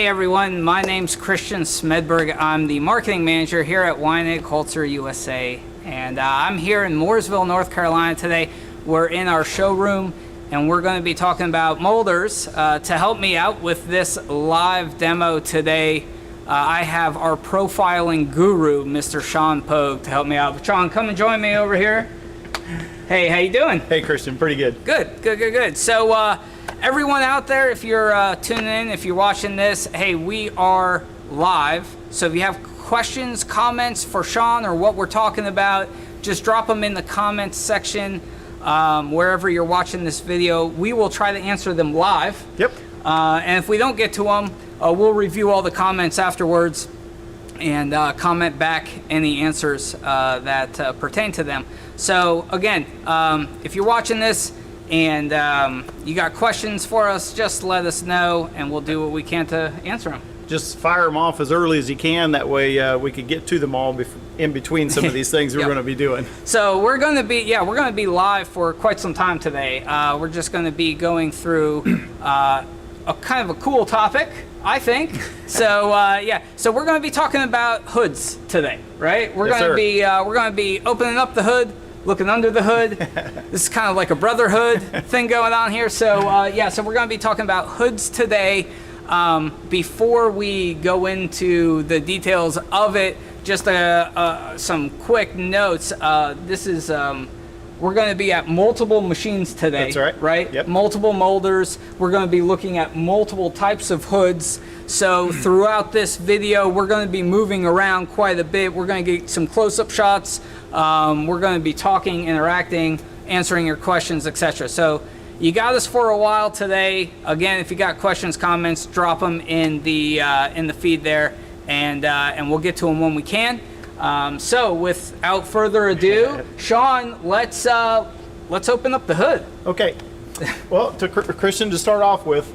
Hey everyone, my name's Christian Smedberg. I'm the marketing manager here at Weinig Moulders USA, and I'm here in Mooresville, North Carolina today. We're in our showroom and we're going to be talking about molders. To help me out with this live demo today, I have our profiling guru, Mr. Shawn Pogue, to help me out. Shawn, come and join me over here. Hey, how you doing? Hey Christian, pretty good. Good. So everyone out there, if you're tuning in, if you're watching this, hey, we are live. So if you have questions, comments for Shawn or what we're talking about, just drop them in the comments section wherever you're watching this video. We will try to answer them live. Yep. And if we don't get to them, we'll review all the comments afterwards and comment back any answers that pertain to them. So again, if you're watching this and you got questions for us, just let us know and we'll do what we can to answer them. Just fire them off as early as you can. That way we could get to them all in between some of these things we're going to be doing. So we're going to be live for quite some time today. We're just going to be going through a kind of a cool topic, I think. So so we're going to be talking about hoods today, right? We're going to be opening up the hood, looking under the hood. This is kind of like a brotherhood thing going on here. So so we're going to be talking about hoods today. Before we go into the details of it, just some quick notes. We're going to be at multiple machines today. That's right. Right? Yep. Multiple molders. We're going to be looking at multiple types of hoods. So throughout this video, we're going to be moving around quite a bit. We're going to get some close-up shots. We're going to be talking, interacting, answering your questions, etc. So you got us for a while today. Again, if you got questions, comments, drop them in the feed there, and we'll get to them when we can. So without further ado, Shawn, let's open up the hood. Okay. Well, Christian, to start off with,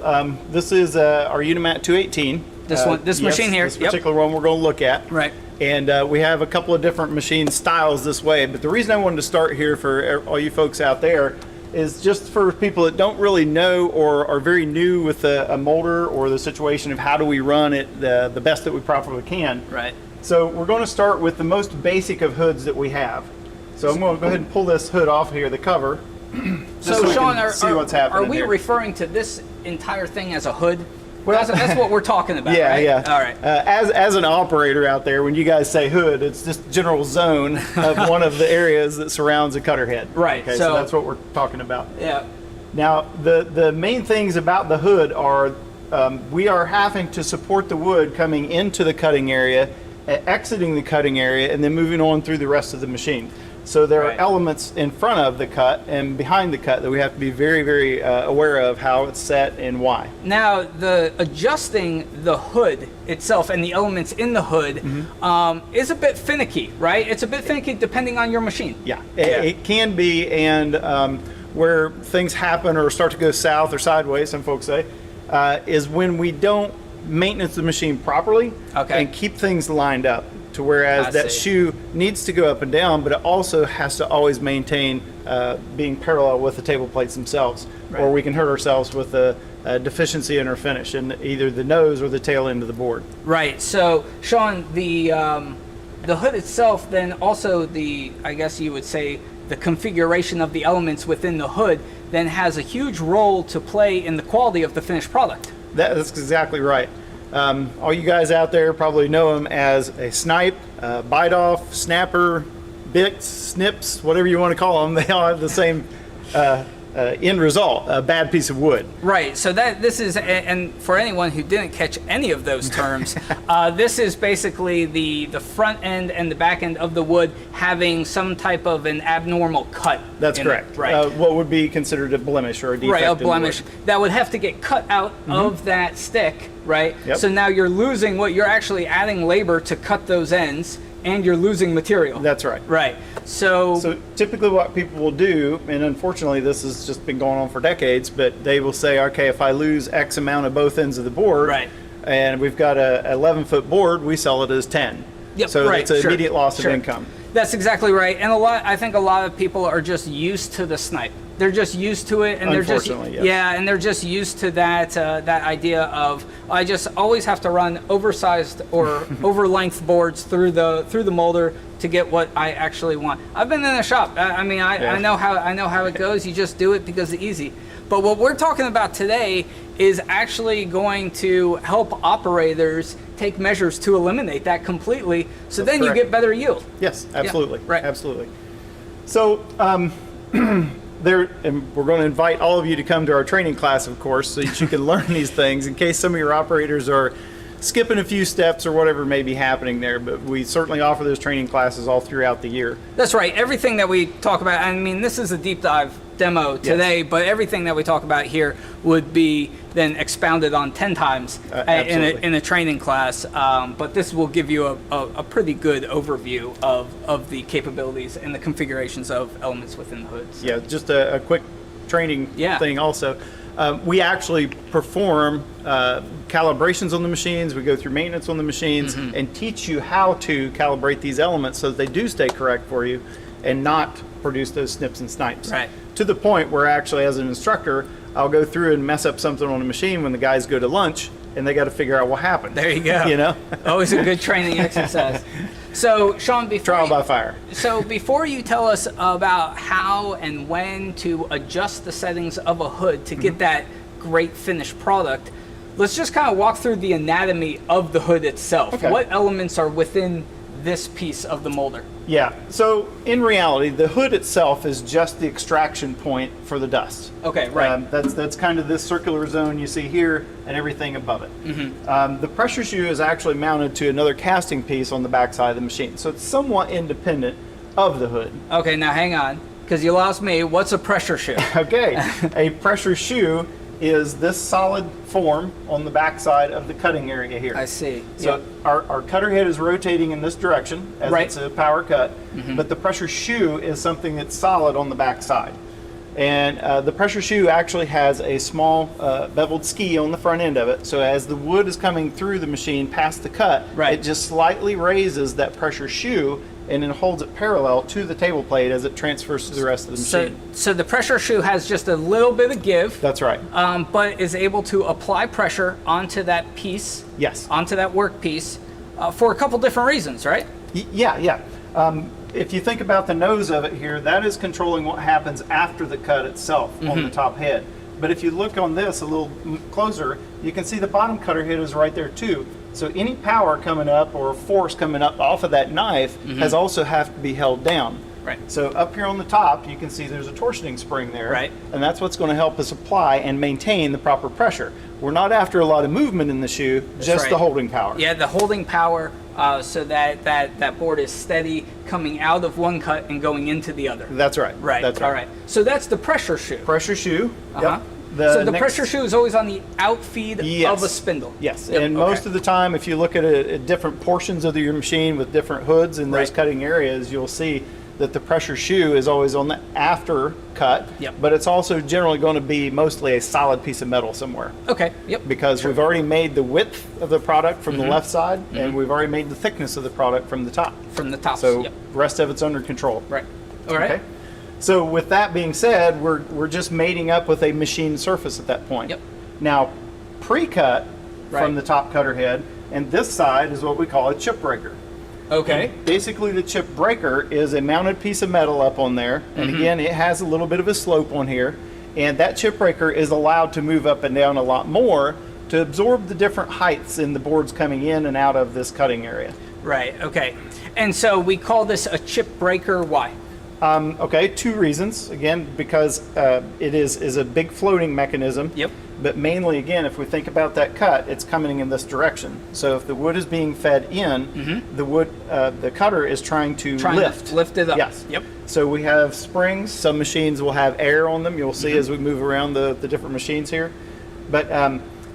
this is our Unimat 218. This machine here. This particular one we're going to look at. Right. And we have a couple of different machine styles this way. But the reason I wanted to start here for all you folks out there is just for people that don't really know or are very new with a molder or the situation of how do we run it the best that we properly can. Right. So we're going to start with the most basic of hoods that we have. So I'm going to go ahead and pull this hood off here, the cover. So Shawn, see what's happening are we here. Referring to this entire thing as a hood? Well, that's what we're talking about, yeah, right? Yeah. All right. As an operator out there, when you guys say hood, it's just general zone of one of the areas that surrounds a cutter head. Right. Okay, so that's what we're talking about. Yeah. Now, the main things about the hood are we are having to support the wood coming into the cutting area, exiting the cutting area, and then moving on through the rest of the machine. So there are elements in front of the cut and behind the cut that we have to be very, very aware of how it's set and why. Now, the adjusting the hood itself and the elements in the hood is a bit finicky, right? It's a bit finicky depending on your machine. Yeah, it can be, and where things happen or start to go south or sideways, some folks say, is when we don't maintenance the machine properly and keep things lined up. To whereas that shoe needs to go up and down, but it also has to always maintain being parallel with the table plates themselves, or we can hurt ourselves with a deficiency in our finish in either the nose or the tail end of the board. Right. So, Shawn, the hood itself, then also I guess you would say, the configuration of the elements within the hood then has a huge role to play in the quality of the finished product. That's exactly right. All you guys out there probably know them as a snipe, bite off, snapper, bits, snips, whatever you want to call them. They all have the same end result, a bad piece of wood. Right, so this is, and for anyone who didn't catch any of those terms, this is basically the front end and the back end of the wood having some type of an abnormal cut. That's correct. Right. What would be considered a blemish or a defect. Right, a blemish. That would have to get cut out of that stick, right? Yep. So now you're losing you're actually adding labor to cut those ends, and you're losing material. That's right. Right. So typically what people will do, and unfortunately this has just been going on for decades, but they will say, okay, if I lose X amount of both ends of the board, and we've got a 11-foot board, we sell it as 10. Yep. So it's an immediate loss of income. That's exactly right. And I think a lot of people are just used to the snipe. they're just used to it, and they're just yes. and they're just used to that that idea of I just always have to run oversized or over length boards through the molder to get what I actually want. I've been in a shop. I mean, I know how it goes. You just do it because it's easy. But what we're talking about today is actually going to help operators take measures to eliminate that completely, so then you get better yield. Yes, absolutely. Yeah, right. Absolutely. So and we're going to invite all of you to come to our training class, of course, so that you can learn these things in case some of your operators are skipping a few steps or whatever may be happening there. But we certainly offer those training classes all throughout the year. That's right. Everything that we talk about, I mean, this is a deep dive demo today, but everything that we talk about here would be then expounded on 10 times in a training class. But this will give you a pretty good overview of the capabilities and the configurations of elements within the hoods. Yeah, just a quick training thing also. We actually perform calibrations on the machines. We go through maintenance on the machines and teach you how to calibrate these elements so that they do stay correct for you and not produce those snips and snipes. Right. To the point where actually as an instructor, I'll go through and mess up something on a machine when the guys go to lunch and they got to figure out what happened. There you go. You know? Always a good training exercise. So, Shawn, trial by fire. So before you tell us about how and when to adjust the settings of a hood to get that great finished product, let's just kind of walk through the anatomy of the hood itself. Okay. What elements are within this piece of the molder? Yeah, so in reality, the hood itself is just the extraction point for the dust. Okay, right. That's kind of this circular zone you see here and everything above it. The pressure shoe is actually mounted to another casting piece on the back side of the machine, so it's somewhat independent of the hood. Okay, now hang on, because you lost me. What's a pressure shoe? Okay, a pressure shoe is this solid form on the back side of the cutting area here. I see. So our cutter head is rotating in this direction as it's a power cut, but the pressure shoe is something that's solid on the back side. And the pressure shoe actually has a small beveled ski on the front end of it. So as the wood is coming through the machine past the cut, it just slightly raises that pressure shoe and then holds it parallel to the table plate as it transfers to the rest of the machine. So the pressure shoe has just a little bit of give. That's right. But is able to apply pressure onto that piece. Yes. Onto that work piece for a couple different reasons, right? Yeah. If you think about the nose of it here, that is controlling what happens after the cut itself on the top head. But if you look on this a little closer, you can see the bottom cutter head is right there too. So any power coming up or force coming up off of that knife has also have to be held down. Right. So up here on the top, you can see there's a torsioning spring there. Right. And that's what's going to help us apply and maintain the proper pressure. We're not after a lot of movement in the shoe, just the holding power. Yeah, the holding power so that board is steady coming out of one cut and going into the other. That's right. Right. That's right. All right. So that's the pressure shoe. Pressure shoe. Yep. So the pressure shoe is always on the outfeed of a spindle. Yes, and most of the time, if you look at different portions of your machine with different hoods in those cutting areas, you'll see that the pressure shoe is always on the after cut, but it's also generally going to be mostly a solid piece of metal somewhere. Okay, yep. Because we've already made the width of the product from the left side, and we've already made the thickness of the product from the top. From the top, so the rest of it's under control. Right, all right. Okay? So with that being said, we're just mating up with a machine surface at that point. Yep. Now, pre-cut from the top cutter head, and this side is what we call a chip breaker. Okay. And basically, the chip breaker is a mounted piece of metal up on there, and again, it has a little bit of a slope on here, and that chip breaker is allowed to move up and down a lot more to absorb the different heights in the boards coming in and out of this cutting area. Right, okay. And so we call this a chip breaker, why? Okay, two reasons. Again, because it is a big floating mechanism. Yep. But mainly, again, if we think about that cut, it's coming in this direction. So if the wood is being fed in, the cutter is trying to lift it up. Yes. Yep. So we have springs. Some machines will have air on them. You'll see as we move around the different machines here. But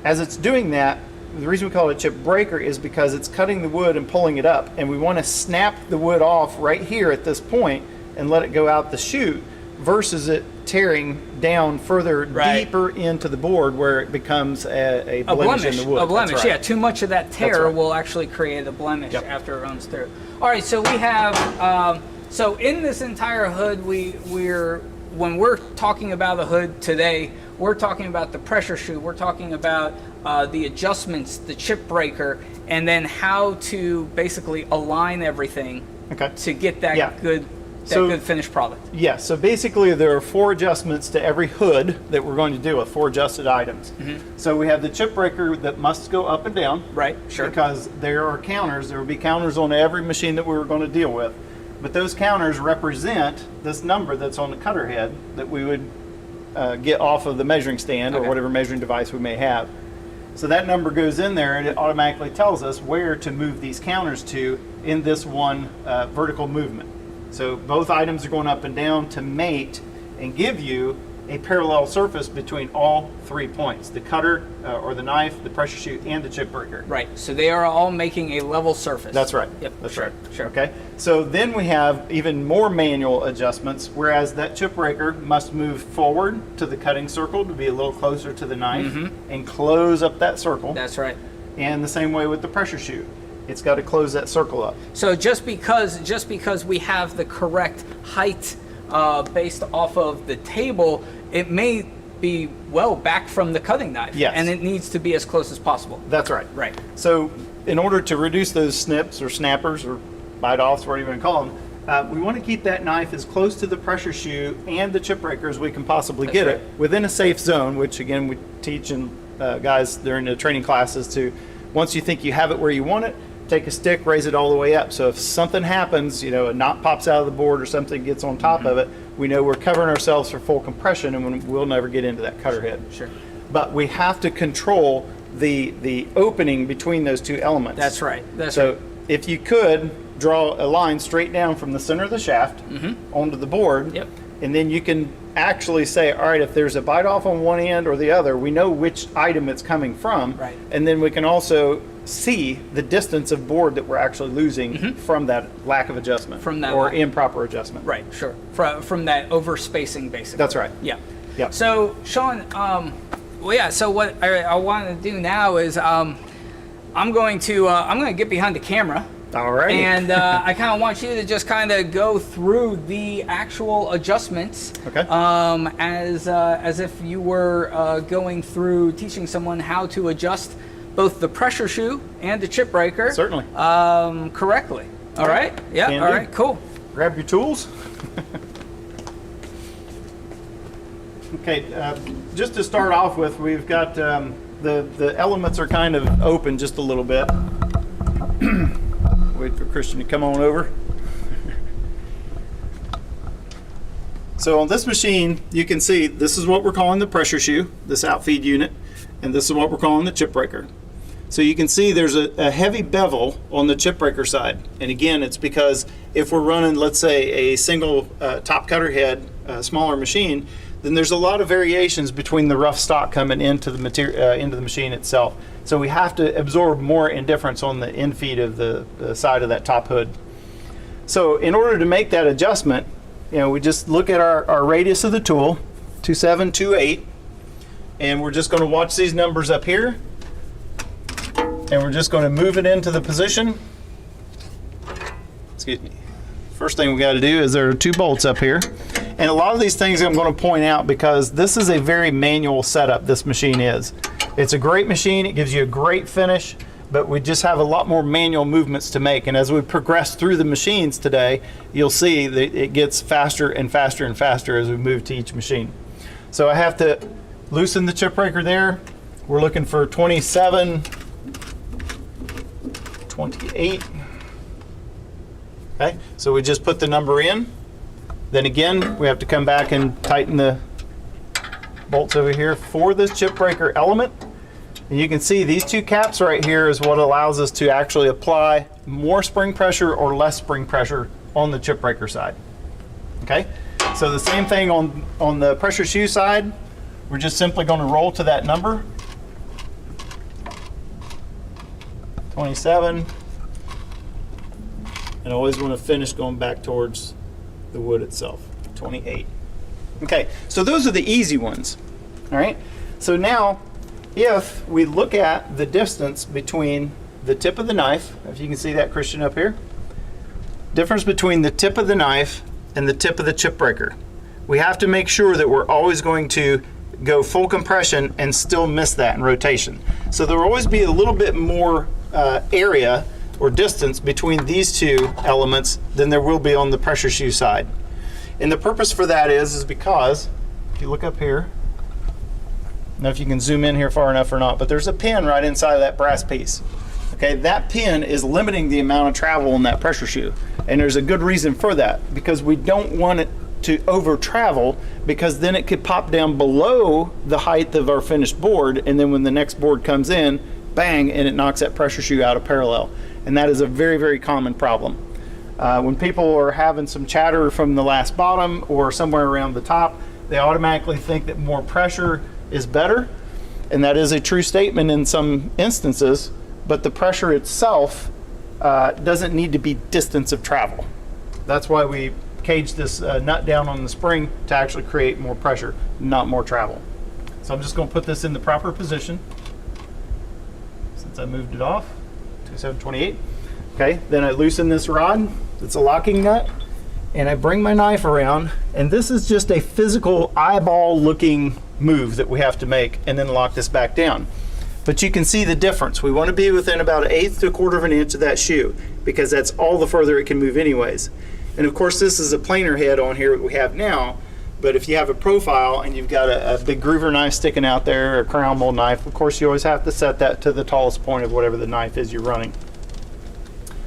as it's doing that, the reason we call it a chip breaker is because it's cutting the wood and pulling it up, and we want to snap the wood off right here at this point and let it go out the chute versus it tearing down further deeper into the board where it becomes a blemish in the wood. A blemish, That's right. yeah. Too much of that tear will actually create a blemish after it runs through. All right, so we have, so in this entire hood, we're when we're talking about a hood today, we're talking about the pressure shoe, we're talking about the adjustments, the chip breaker, and then how to basically align everything to get that good finished product. Yeah, so basically there are 4 adjustments to every hood that we're going to do with 4 adjusted items. So we have the chip breaker that must go up and down. Right, sure. Because there are counters, there will be counters on every machine that we were going to deal with. But those counters represent this number that's on the cutter head that we would get off of the measuring stand or whatever measuring device we may have. So that number goes in there and it automatically tells us where to move these counters to in this one vertical movement. So both items are going up and down to mate and give you a parallel surface between all 3 points, the cutter or the knife, the pressure shoe, and the chip breaker. Right, so they are all making a level surface. That's right. Yep, that's sure, right. Sure. Okay, so then we have even more manual adjustments, whereas that chip breaker must move forward to the cutting circle to be a little closer to the knife and close up that circle. That's right. And the same way with the pressure shoe. It's got to close that circle up. So just because we have the correct height based off of the table, it may be well back from the cutting knife. Yes. And it needs to be as close as possible. That's right. Right. So in order to reduce those snips or snappers or bite-offs, whatever you want to call them, we want to keep that knife as close to the pressure shoe and the chip breaker as we can possibly get it within a safe zone, which again we teach in guys during the training classes to, once you think you have it where you want it, take a stick, raise it all the way up. So if something happens, you know, a knot pops out of the board or something gets on top of it, we know we're covering ourselves for full compression and we'll never get into that cutter head. Sure. But we have to control the opening between those 2 elements. That's right. That's so right. if you could draw a line straight down from the center of the shaft onto the board, and then you can actually say, all right, if there's a bite off on one end or the other, we know which item it's coming from. Right. And then we can also see the distance of board that we're actually losing from that lack of adjustment or improper adjustment. Right, sure. From that over spacing, basically. That's right. Yeah. Yeah. So, Shawn, so what I want to do now is I'm going to get behind the camera. All right. And I kind of want you to just kind of go through the actual adjustments. Okay. As if you were going through teaching someone how to adjust both the pressure shoe and the chip breaker. Certainly. Correctly. All right. Yeah. Can all do. right. Cool. Grab your tools. Okay. Just to start off with, we've got the elements are kind of open just a little bit. Wait for Christian to come on over. So on this machine, you can see this is what we're calling the pressure shoe, this outfeed unit, and this is what we're calling the chip breaker. So you can see there's a heavy bevel on the chip breaker side. And again, it's because if we're running, let's say, a single top cutter head, smaller machine, then there's a lot of variations between the rough stock coming into the material, into the machine itself. So we have to absorb more indifference on the infeed of the side of that top hood. So in order to make that adjustment, you know, we just look at our radius of the tool, 27, 28, and we're just going to watch these numbers up here, and we're just going to move it into the position. Excuse me. First thing we got to do is there are 2 bolts up here. And a lot of these things I'm going to point out because this is a very manual setup, this machine is. It's a great machine, it gives you a great finish, but we just have a lot more manual movements to make. And as we progress through the machines today, you'll see that it gets faster and faster and faster as we move to each machine. So I have to loosen the chip breaker there. We're looking for 27, 28. Okay, so we just put the number in. Then again, we have to come back and tighten the bolts over here for this chip breaker element. And you can see these 2 caps right here is what allows us to actually apply more spring pressure or less spring pressure on the chip breaker side. Okay, so the same thing on the pressure shoe side. We're just simply going to roll to that number. 27. And I always want to finish going back towards the wood itself, 28. Okay, so those are the easy ones. All right, so now if we look at the distance between the tip of the knife, if you can see that, Christian, up here, difference between the tip of the knife and the tip of the chip breaker. we have to make sure that we're always going to go full compression and still miss that in rotation. So there will always be a little bit more area or distance between these two elements than there will be on the pressure shoe side. And the purpose for that is because, if you look up here, I don't know if you can zoom in here far enough or not, but there's a pin right inside of that brass piece. Okay, that pin is limiting the amount of travel in that pressure shoe. And there's a good reason for that, because we don't want it to over travel, because then it could pop down below the height of our finished board, and then when the next board comes in, bang, and it knocks that pressure shoe out of parallel. And that is a very, very common problem. When people are having some chatter from the last bottom or somewhere around the top, they automatically think that more pressure is better, and that is a true statement in some instances, but the pressure itself doesn't need to be distance of travel. That's why we cage this nut down on the spring to actually create more pressure, not more travel. So I'm just going to put this in the proper position since I moved it off. 2728. Okay, then I loosen this rod. It's a locking nut, and I bring my knife around, and this is just a physical eyeball looking move that we have to make, and then lock this back down. But you can see the difference. We want to be within about 1/8 to 1/4 of an inch of that shoe, because that's all the further it can move anyways. And of course this is a planer head on here that we have now, but if you have a profile and you've got a big groover knife sticking out there, or a crown mold knife, of course you always have to set that to the tallest point of whatever the knife is you're running.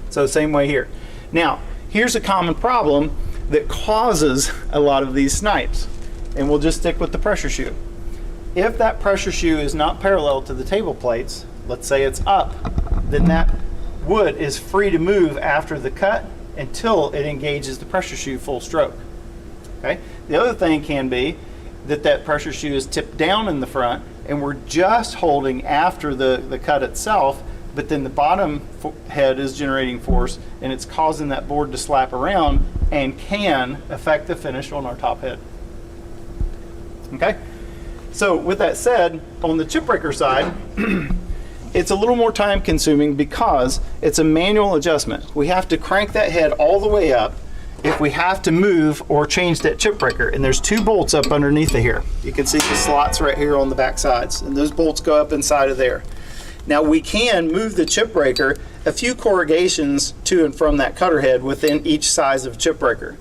So same way here. Now, here's a common problem that causes a lot of these snipes, and we'll just stick with the pressure shoe. If that pressure shoe is not parallel to the table plates, let's say it's up, then that wood is free to move after the cut until it engages the pressure shoe full stroke. Okay? The other thing can be that that pressure shoe is tipped down in the front, and we're just holding after the cut itself, but then the bottom head is generating force, and it's causing that board to slap around and can affect the finish on our top head. Okay? So with that said, on the Chipbreaker side, it's a little more time consuming because it's a manual adjustment. We have to crank that head all the way up if we have to move or change that Chipbreaker. And there's 2 bolts up underneath of here. You can see the slots right here on the back sides, and those bolts go up inside of there. Now we can move the Chipbreaker a few corrugations to and from that cutter head within each size of Chipbreaker.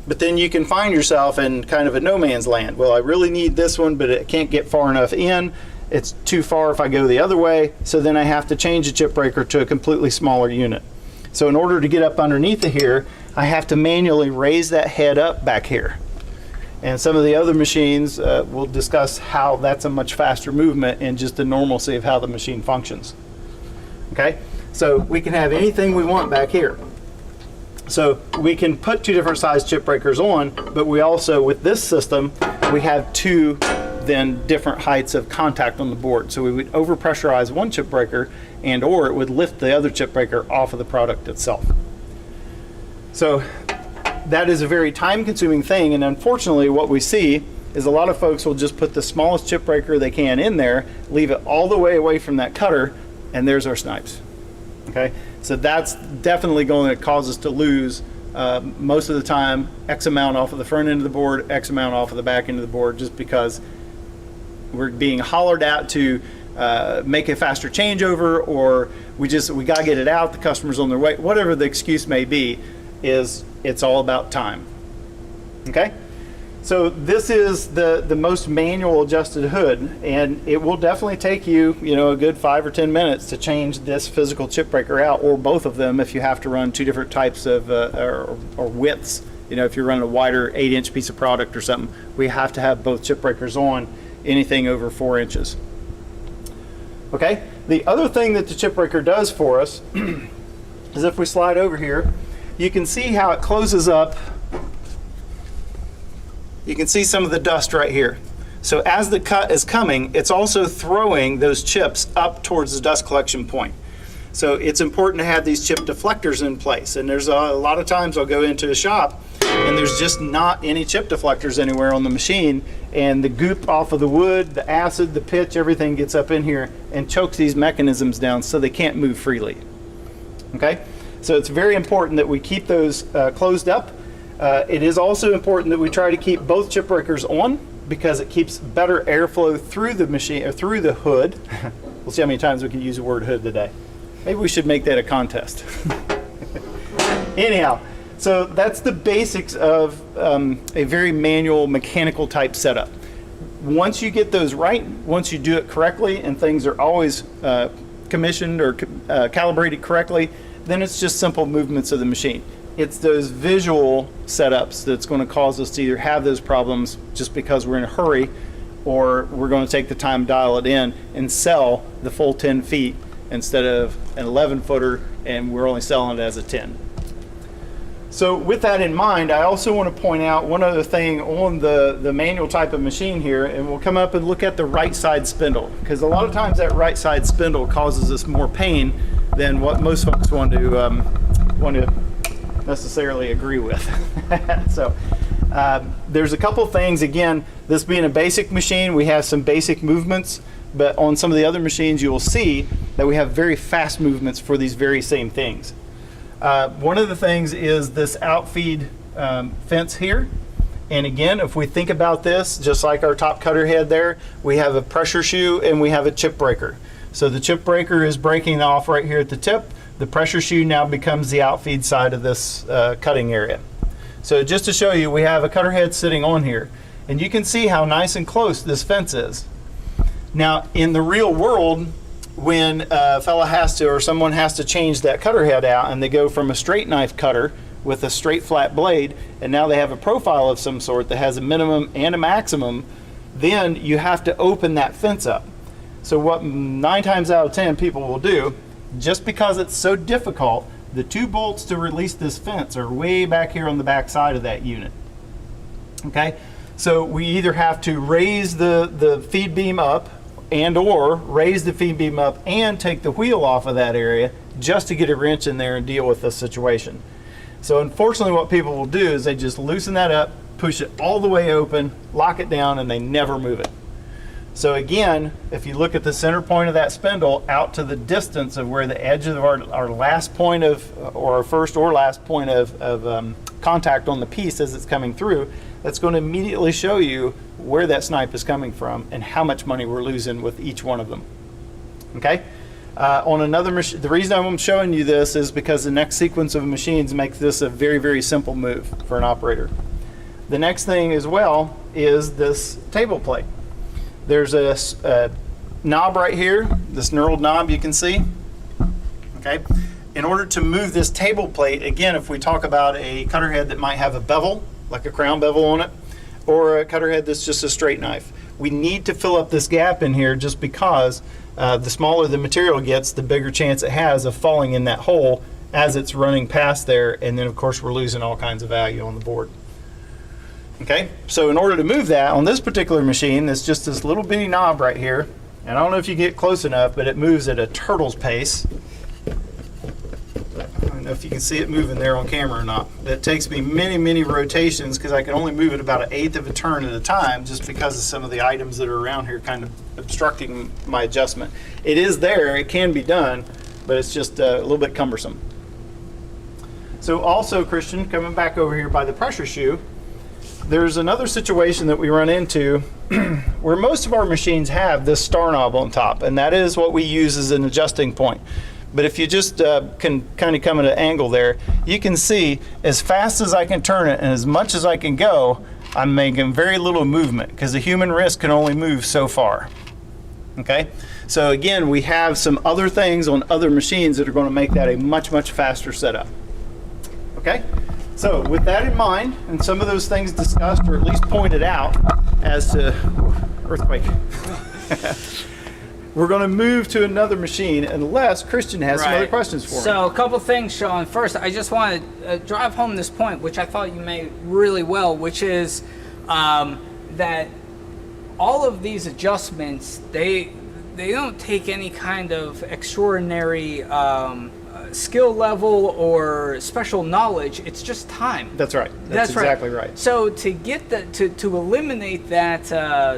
But then you can find yourself in kind of a no man's land. Well, I really need this one, but it can't get far enough in. It's too far if I go the other way, so then I have to change the Chipbreaker to a completely smaller unit. So in order to get up underneath of here, I have to manually raise that head up back here. And some of the other machines, we'll discuss how that's a much faster movement and just the normalcy of how the machine functions. Okay, so we can have anything we want back here. So we can put 2 different size Chipbreakers on, but we also, with this system, we have 2 then different heights of contact on the board. So we would overpressurize one Chipbreaker, and or it would lift the other Chipbreaker off of the product itself. So that is a very time consuming thing, and unfortunately what we see is a lot of folks will just put the smallest Chipbreaker they can in there, leave it all the way away from that cutter, and there's our snipes. Okay, so that's definitely going to cause us to lose most of the time X amount off of the front end of the board, X amount off of the back end of the board, just because we're being hollered at to make a faster changeover, or we got to get it out, the customer's on their way, whatever the excuse may be, it's all about time. Okay, so this is the most manual adjusted hood, and it will definitely take you a good 5 or 10 minutes to change this physical Chipbreaker out, or both of them if you have to run 2 different types of or widths. If you're running a wider 8-inch piece of product or something, we have to have both Chipbreakers on anything over 4 inches. Okay, the other thing that the Chipbreaker does for us is if we slide over here, you can see how it closes up. You can see some of the dust right here. So as the cut is coming, it's also throwing those chips up towards the dust collection point. So it's important to have these chip deflectors in place. And there's a lot of times I'll go into a shop and there's just not any chip deflectors anywhere on the machine, and the goop off of the wood, the acid, the pitch, everything gets up in here and chokes these mechanisms down so they can't move freely. Okay, so it's very important that we keep those closed up. It is also important that we try to keep both chip breakers on because it keeps better airflow through the machine or through the hood. We'll see how many times we can use the word hood today. Maybe we should make that a contest. Anyhow, so that's the basics of a very manual mechanical type setup. Once you get those right, once you do it correctly, and things are always commissioned or calibrated correctly, then it's just simple movements of the machine. It's those visual setups that's going to cause us to either have those problems just because we're in a hurry, or we're going to take the time to dial it in and sell the full 10 feet instead of an 11 footer, and we're only selling it as a 10. So with that in mind, I also want to point out one other thing on the manual type of machine here, and we'll come up and look at the right side spindle, because a lot of times that right side spindle causes us more pain than what most folks want to necessarily agree with. So there's a couple things. Again, this being a basic machine, we have some basic movements, but on some of the other machines you will see that we have very fast movements for these very same things. One of the things is this outfeed fence here. And again, if we think about this, just like our top cutter head there, we have a pressure shoe and we have a chip breaker. So the chip breaker is breaking off right here at the tip. The pressure shoe now becomes the outfeed side of this cutting area. So just to show you, we have a cutter head sitting on here, and you can see how nice and close this fence is. Now, in the real world, when a fella has to, or someone has to change that cutter head out, and they go from a straight knife cutter with a straight flat blade, and now they have a profile of some sort that has a minimum and a maximum, then you have to open that fence up. So what 9 times out of 10 people will do, just because it's so difficult, the 2 bolts to release this fence are way back here on the back side of that unit. Okay, so we either have to raise the feed beam up and or raise the feed beam up and take the wheel off of that area just to get a wrench in there and deal with this situation. So unfortunately what people will do is they just loosen that up, push it all the way open, lock it down, and they never move it. So again, if you look at the center point of that spindle out to the distance of where the edge of our last point of, or our first or last point of contact on the piece as it's coming through, that's going to immediately show you where that snipe is coming from and how much money we're losing with each one of them. Okay? On another machine, the reason I'm showing you this is because the next sequence of machines makes this a very, very simple move for an operator. The next thing as well is this table plate. There's a knob right here, this knurled knob you can see. Okay. In order to move this table plate, again, if we talk about a cutter head that might have a bevel, like a crown bevel on it, or a cutter head that's just a straight knife, we need to fill up this gap in here just because the smaller the material gets, the bigger chance it has of falling in that hole as it's running past there, and then of course we're losing all kinds of value on the board. Okay, so in order to move that on this particular machine, it's just this little bitty knob right here, and I don't know if you get close enough, but it moves at a turtle's pace. I don't know if you can see it moving there on camera or not. It takes me many, many rotations because I can only move it about 1/8 of a turn at a time just because of some of the items that are around here kind of obstructing my adjustment. It is there, it can be done, but it's just a little bit cumbersome. So also, Christian, coming back over here by the pressure shoe, there's another situation that we run into where most of our machines have this star knob on top, and that is what we use as an adjusting point. But if you just can kind of come at an angle there, you can see as fast as I can turn it and as much as I can go, I'm making very little movement because the human wrist can only move so far. Okay, so again, we have some other things on other machines that are going to make that a much, much faster setup. Okay. So with that in mind, and some of those things discussed or at least pointed out as to earthquake, we're going to move to another machine unless Christian has some other questions for me. So a couple things, Shawn. First, I just want to drive home this point, which I thought you made really well, which is that all of these adjustments, they don't take any kind of extraordinary skill level or special knowledge. It's just time. That's right. That's exactly right. So to get to eliminate that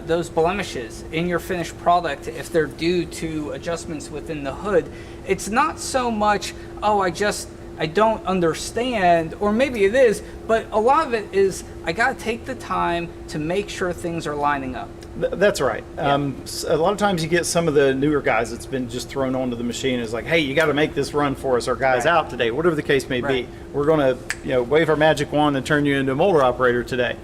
those blemishes in your finished product, if they're due to adjustments within the hood, it's not so much, oh, I just I don't understand, or maybe it is, but a lot of it is I got to take the time to make sure things are lining up. That's right. Yeah. A lot of times you get some of the newer guys that's been just thrown onto the machine. Is like, hey, you got to make this run for us. Our guy's Right. out today, whatever the case may Right. be. We're going to wave our magic wand and turn you into a Moulder operator today.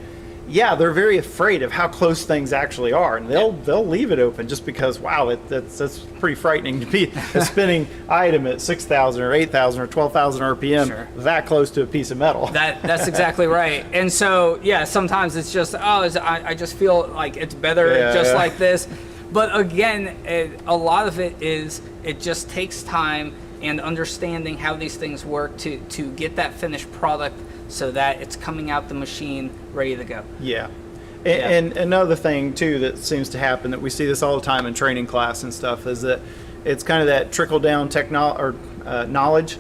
Yeah, they're very afraid of how close things actually are, and they'll leave it open just because, wow, that's pretty frightening to be a spinning item at 6,000 or 8,000 or 12,000 RPM Sure. that close to a piece of metal. That's exactly right. And so, yeah, sometimes it's just, I just feel like it's better like this. But again, a lot of it is, it just takes time and understanding how these things work to get that finished product so that it's coming out the machine ready to go. Yeah. And another thing too that seems to happen, that we see this all the time in training class and stuff, is that it's kind of that trickle down knowledge.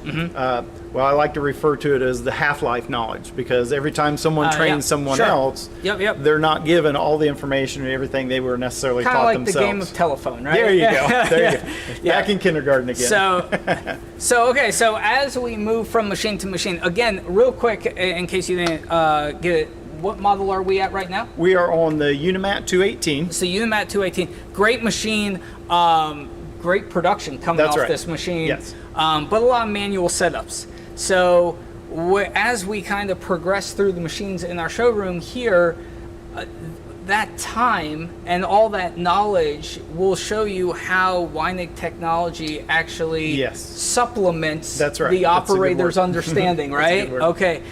Well, I like to refer to it as the half-life knowledge, because every time someone trains someone else, they're not given all the information or everything they were necessarily Kinda taught like themselves. The game of telephone, right? There you go. There you go. Back in kindergarten again. So as we move from machine to machine, again, real quick, in case you didn't get it, what model are we at right now? We are on the Unimat 218. So Unimat 218, great machine, great production coming off this machine. Yes. But a lot of manual setups. So as we kind of progress through the machines in our showroom here, that time and all that knowledge will show you how Weinig technology actually supplements the operator's understanding, right? Okay.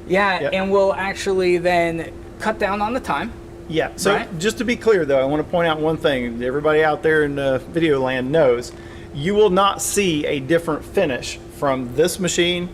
Yeah, and we'll actually then cut down on the time. Yeah, so just to be clear though, I want to point out one thing. Everybody out there in video land knows, you will not see a different finish from this machine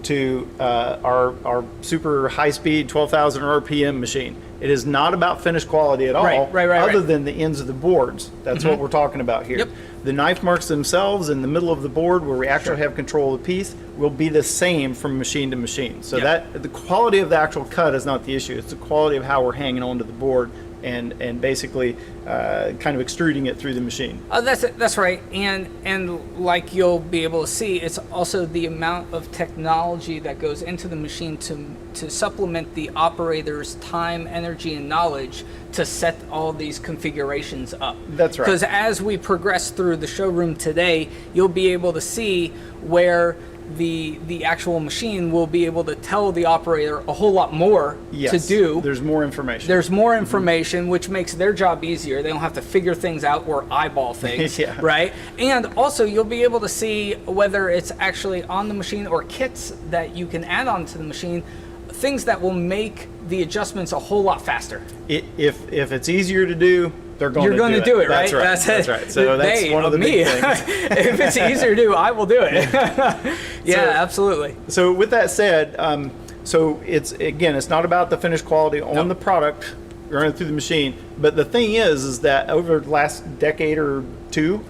to our super high-speed 12,000 RPM machine. It is not about finish quality at all, other than the ends of the boards. That's what we're talking about here. The knife marks themselves in the middle of the board, where we actually have control of the piece, will be the same from machine to machine. So that the quality of the actual cut is not the issue. It's the quality of how we're hanging onto the board and basically kind of extruding it through the machine. That's right, and like you'll be able to see, it's also the amount of technology that goes into the machine to supplement the operator's time, energy, and knowledge to set all these configurations up. That's right. Because as we progress through the showroom today, you'll be able to see where the actual machine will be able to tell the operator a whole lot more to do. There's more information. There's more information, which makes their job easier. They don't have to figure things out or eyeball things, right? And also, you'll be able to see whether it's actually on the machine or kits that you can add on to the machine, things that will make the adjustments a whole lot faster. If it's easier to do, you're going to do it, right? That's right. So that's one of the big things. If it's easier to do, I will do it. Absolutely. So with that said, so it's not about the finished quality on the product running through the machine, but the thing is that over the last decade or two,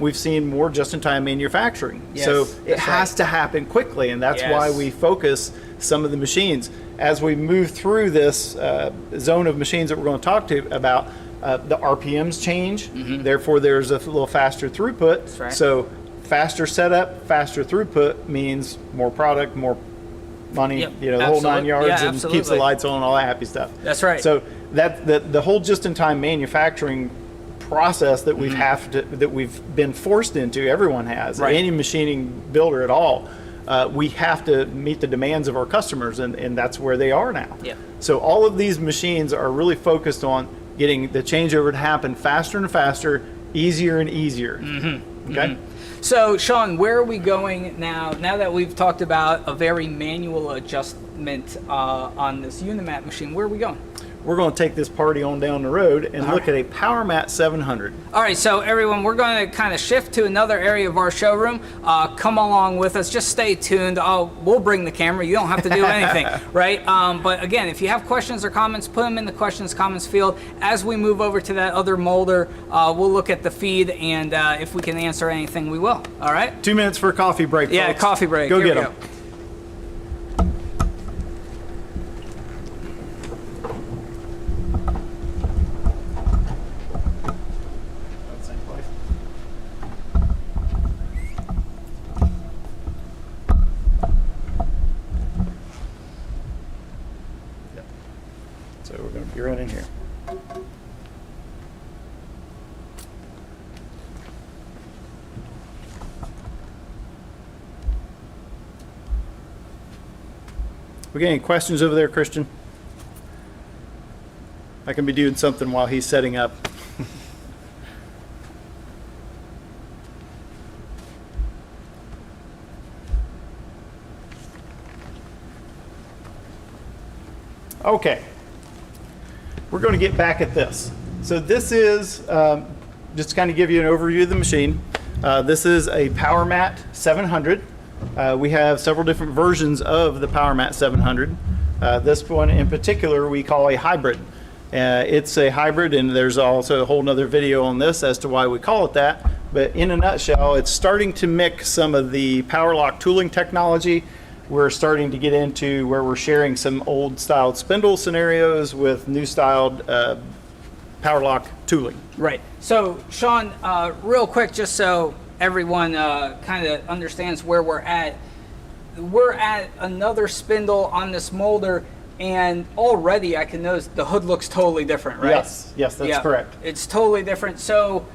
we've seen more just-in-time manufacturing. So it has to happen quickly, and that's why we focus some of the machines. As we move through this zone of machines that we're going to talk to about, the RPMs change, therefore there's a little faster throughput. So faster setup, faster throughput means more product, more money, the whole 9 yards, and keeps the lights on and all that happy stuff. That's right. So the whole just-in-time manufacturing process that we've been forced into, everyone has, any machining builder at all, we have to meet the demands of our customers, and that's where they are now. So all of these machines are really focused on getting the changeover to happen faster and faster, easier and easier. Okay. So, Shawn, where are we going now? Now that we've talked about a very manual adjustment on this Unimat machine, where are we going? We're going to take this party on down the road and look at a Powermat 700. All right, so everyone, we're going to kind of shift to another area of our showroom. Come along with us. Just stay tuned. We'll bring the camera. You don't have to do anything, right? But again, if you have questions or comments, put them in the questions comments field. As we move over to that other molder, we'll look at the feed, and if we can answer anything, we will. All right? 2 minutes for a coffee break, folks. Yeah, coffee break. Go get them. right in here. We got any questions over there, Christian? I can be doing something while he's setting up. Okay, we're going to get back at this. So this is, just to kind of give you an overview of the machine, this is a Powermat 700. We have several different versions of the Powermat 700. This one in particular we call a hybrid. It's a hybrid, and there's also a whole nother video on this as to why we call it that. But in a nutshell, it's starting to mix some of the power lock tooling technology. We're starting to get into where we're sharing some old styled spindle scenarios with new styled power lock tooling. Right. So Shawn, real quick, just so everyone kind of understands where we're at another spindle on this Moulder, and already I can notice the hood looks totally different, right? Yes, that's correct. It's totally different. So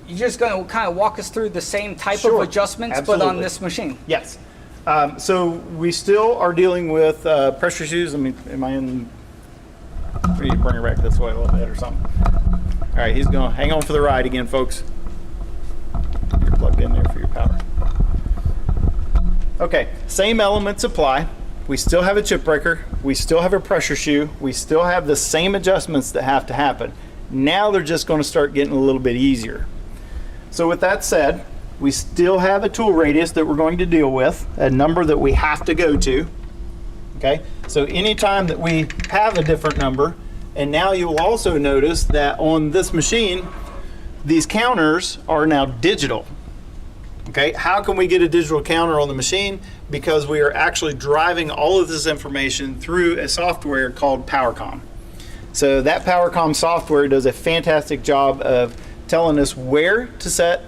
you're just going to kind of walk us through the same type of adjustments, absolutely, but on this machine. Yes. So we still are dealing with pressure shoes. I mean, am I in? We need to bring it back this way a little bit or something. All right, he's going to hang on for the ride again, folks. You're plugged in there for your power. Okay, same elements apply. We still have a chip breaker. We still have a pressure shoe. We still have the same adjustments that have to happen. Now they're just going to start getting a little bit easier. So with that said, we still have a tool radius that we're going to deal with, a number that we have to go to. Okay, so anytime that we have a different number, and now you'll also notice that on this machine, these counters are now digital. Okay, how can we get a digital counter on the machine? Because we are actually driving all of this information through a software called PowerCom. So that PowerCom software does a fantastic job of telling us where to set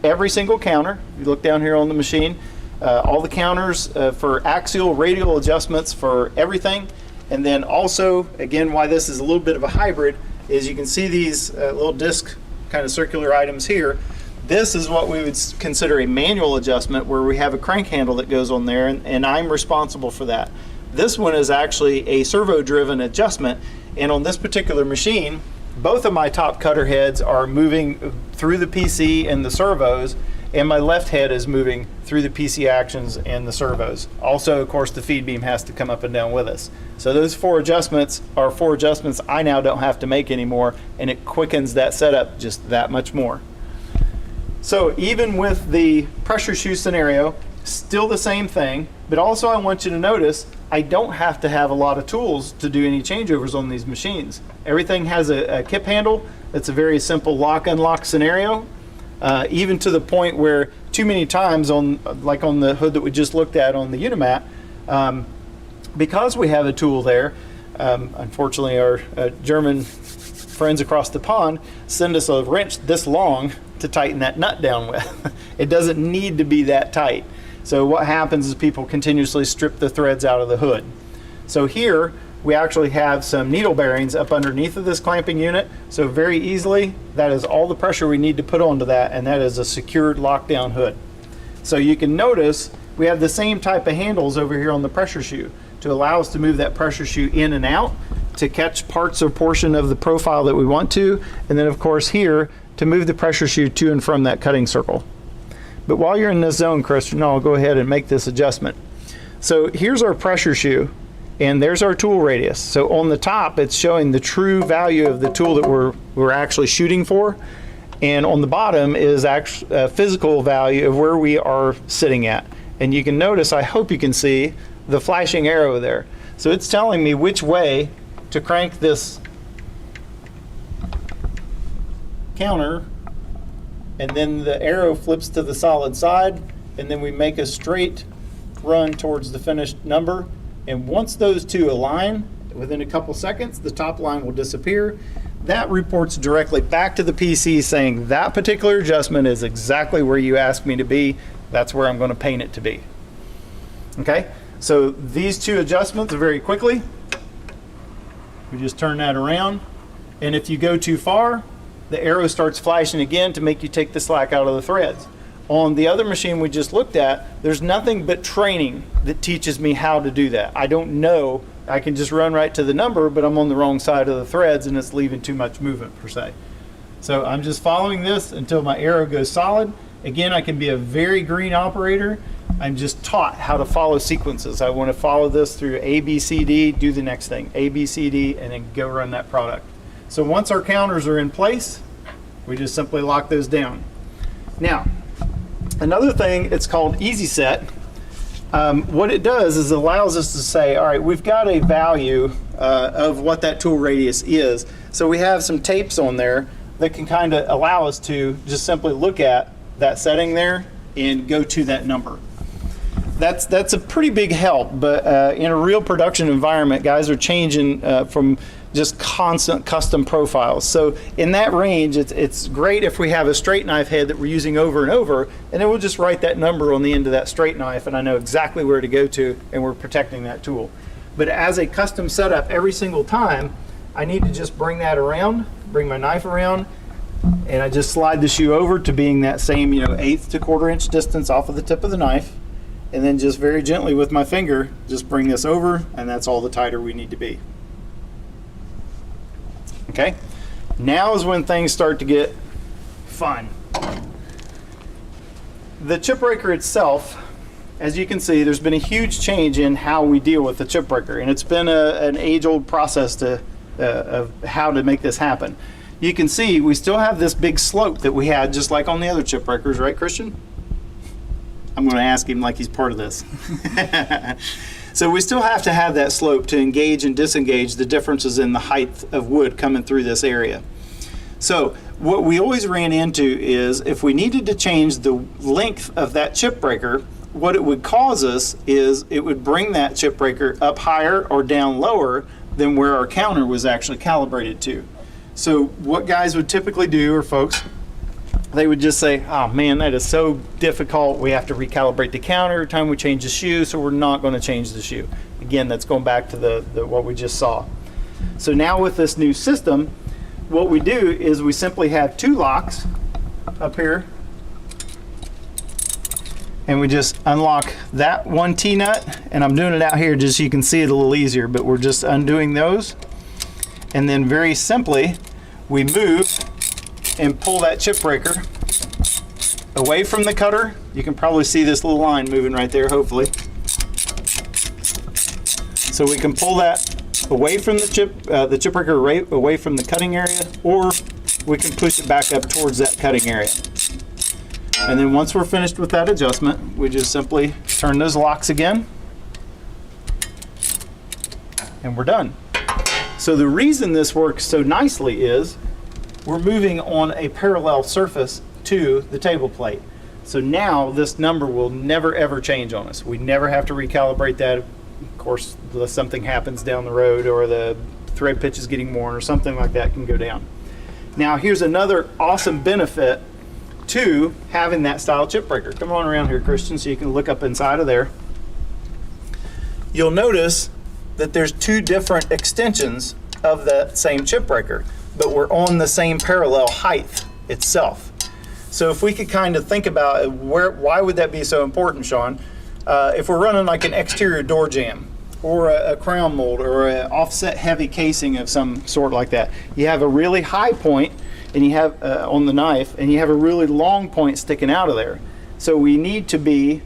every single counter. You look down here on the machine, all the counters for axial, radial adjustments for everything. And then also, again, why this is a little bit of a hybrid is you can see these little disc kind of circular items here. This is what we would consider a manual adjustment, where we have a crank handle that goes on there, and I'm responsible for that. This one is actually a servo-driven adjustment, and on this particular machine, both of my top cutter heads are moving through the PC and the servos, and my left head is moving through the PC actions and the servos. Also, of course, the feed beam has to come up and down with us. So those four adjustments are four adjustments I now don't have to make anymore, and it quickens that setup just that much more. So even with the pressure shoe scenario, still the same thing, but also I want you to notice I don't have to have a lot of tools to do any changeovers on these machines. Everything has a kip handle. It's a very simple lock-unlock scenario, even to the point where too many times, like on the hood that we just looked at on the Unimat, because we have a tool there, unfortunately our German friends across the pond send us a wrench this long to tighten that nut down with. It doesn't need to be that tight. So what happens is people continuously strip the threads out of the hood. So here we actually have some needle bearings up underneath of this clamping unit. So very easily, that is all the pressure we need to put onto that, and that is a secured lockdown hood. So you can notice we have the same type of handles over here on the pressure shoe to allow us to move that pressure shoe in and out to catch parts or portion of the profile that we want to, and then of course here to move the pressure shoe to and from that cutting circle. But while you're in this zone, Christian, I'll go ahead and make this adjustment. So here's our pressure shoe, and there's our tool radius. So on the top, it's showing the true value of the tool that we're actually shooting for, and on the bottom is actually physical value of where we are sitting at. And you can notice, I hope you can see the flashing arrow there. So it's telling me which way to crank this counter, and then the arrow flips to the solid side, and then we make a straight run towards the finished number. And once those two align, within a couple seconds, the top line will disappear. That reports directly back to the PC saying that particular adjustment is exactly where you asked me to be. That's where I'm going to paint it to be. Okay, so these two adjustments very quickly. We just turn that around, and if you go too far, the arrow starts flashing again to make you take the slack out of the threads. On the other machine we just looked at, there's nothing but training that teaches me how to do that. I don't know, I can just run right to the number, but I'm on the wrong side of the threads and it's leaving too much movement per se. So I'm just following this until my arrow goes solid. Again, I can be a very green operator. I'm just taught how to follow sequences. I want to follow this through A, B, C, D, do the next thing, A, B, C, D, and then go run that product. So once our counters are in place, we just simply lock those down. Now, another thing, it's called Easy Set. What it does is it allows us to say, all right, we've got a value of what that tool radius is. So we have some tapes on there that can kind of allow us to just simply look at that setting there and go to that number. That's a pretty big help, but in a real production environment, guys are changing from just constant custom profiles. So in that range, it's great if we have a straight knife head that we're using over and over, and then we'll just write that number on the end of that straight knife, and I know exactly where to go to, and we're protecting that tool. But as a custom setup, every single time, I need to just bring that around, bring my knife around, and I just slide the shoe over to being that same, 1/8 to 1/4 inch distance off of the tip of the knife, and then just very gently with my finger, just bring this over, and that's all the tighter we need to be. Okay, now is when things start to get fun. The Chipbreaker itself, as you can see, there's been a huge change in how we deal with the Chipbreaker, and it's been an age-old process of how to make this happen. You can see we still have this big slope that we had just like on the other Chipbreakers, right, Christian? I'm going to ask him like he's part of this. So we still have to have that slope to engage and disengage the differences in the height of wood coming through this area. So what we always ran into is if we needed to change the length of that Chipbreaker, what it would cause us is it would bring that Chipbreaker up higher or down lower than where our counter was actually calibrated to. So what guys would typically do, or folks, they would just say, oh man, that is so difficult. We have to recalibrate the counter every time we change the shoe, so we're not going to change the shoe. Again, that's going back to the what we just saw. So now with this new system, what we do is we simply have 2 locks up here, and we just unlock that one T-nut, and I'm doing it out here just so you can see it a little easier, but we're just undoing those, and then very simply we move and pull that Chipbreaker away from the cutter. You can probably see this little line moving right there, hopefully. So we can pull that away from the Chipbreaker away from the cutting area, or we can push it back up towards that cutting area. And then once we're finished with that adjustment, we just simply turn those locks again, and we're done. So the reason this works so nicely is we're moving on a parallel surface to the table plate. So now this number will never ever change on us. We never have to recalibrate that. Of course, unless something happens down the road or the thread pitch is getting worn or something like that can go down. Now here's another awesome benefit to having that style Chipbreaker. Come on around here, Christian, so you can look up inside of there. You'll notice that there's 2 different extensions of that same Chipbreaker, but we're on the same parallel height itself. So if we could kind of think about why would that be so important, Shawn? If we're running like an exterior door jamb or a crown mold or an offset heavy casing of some sort like that, you have a really high point and you have on the knife, and you have a really long point sticking out of there. So we need to be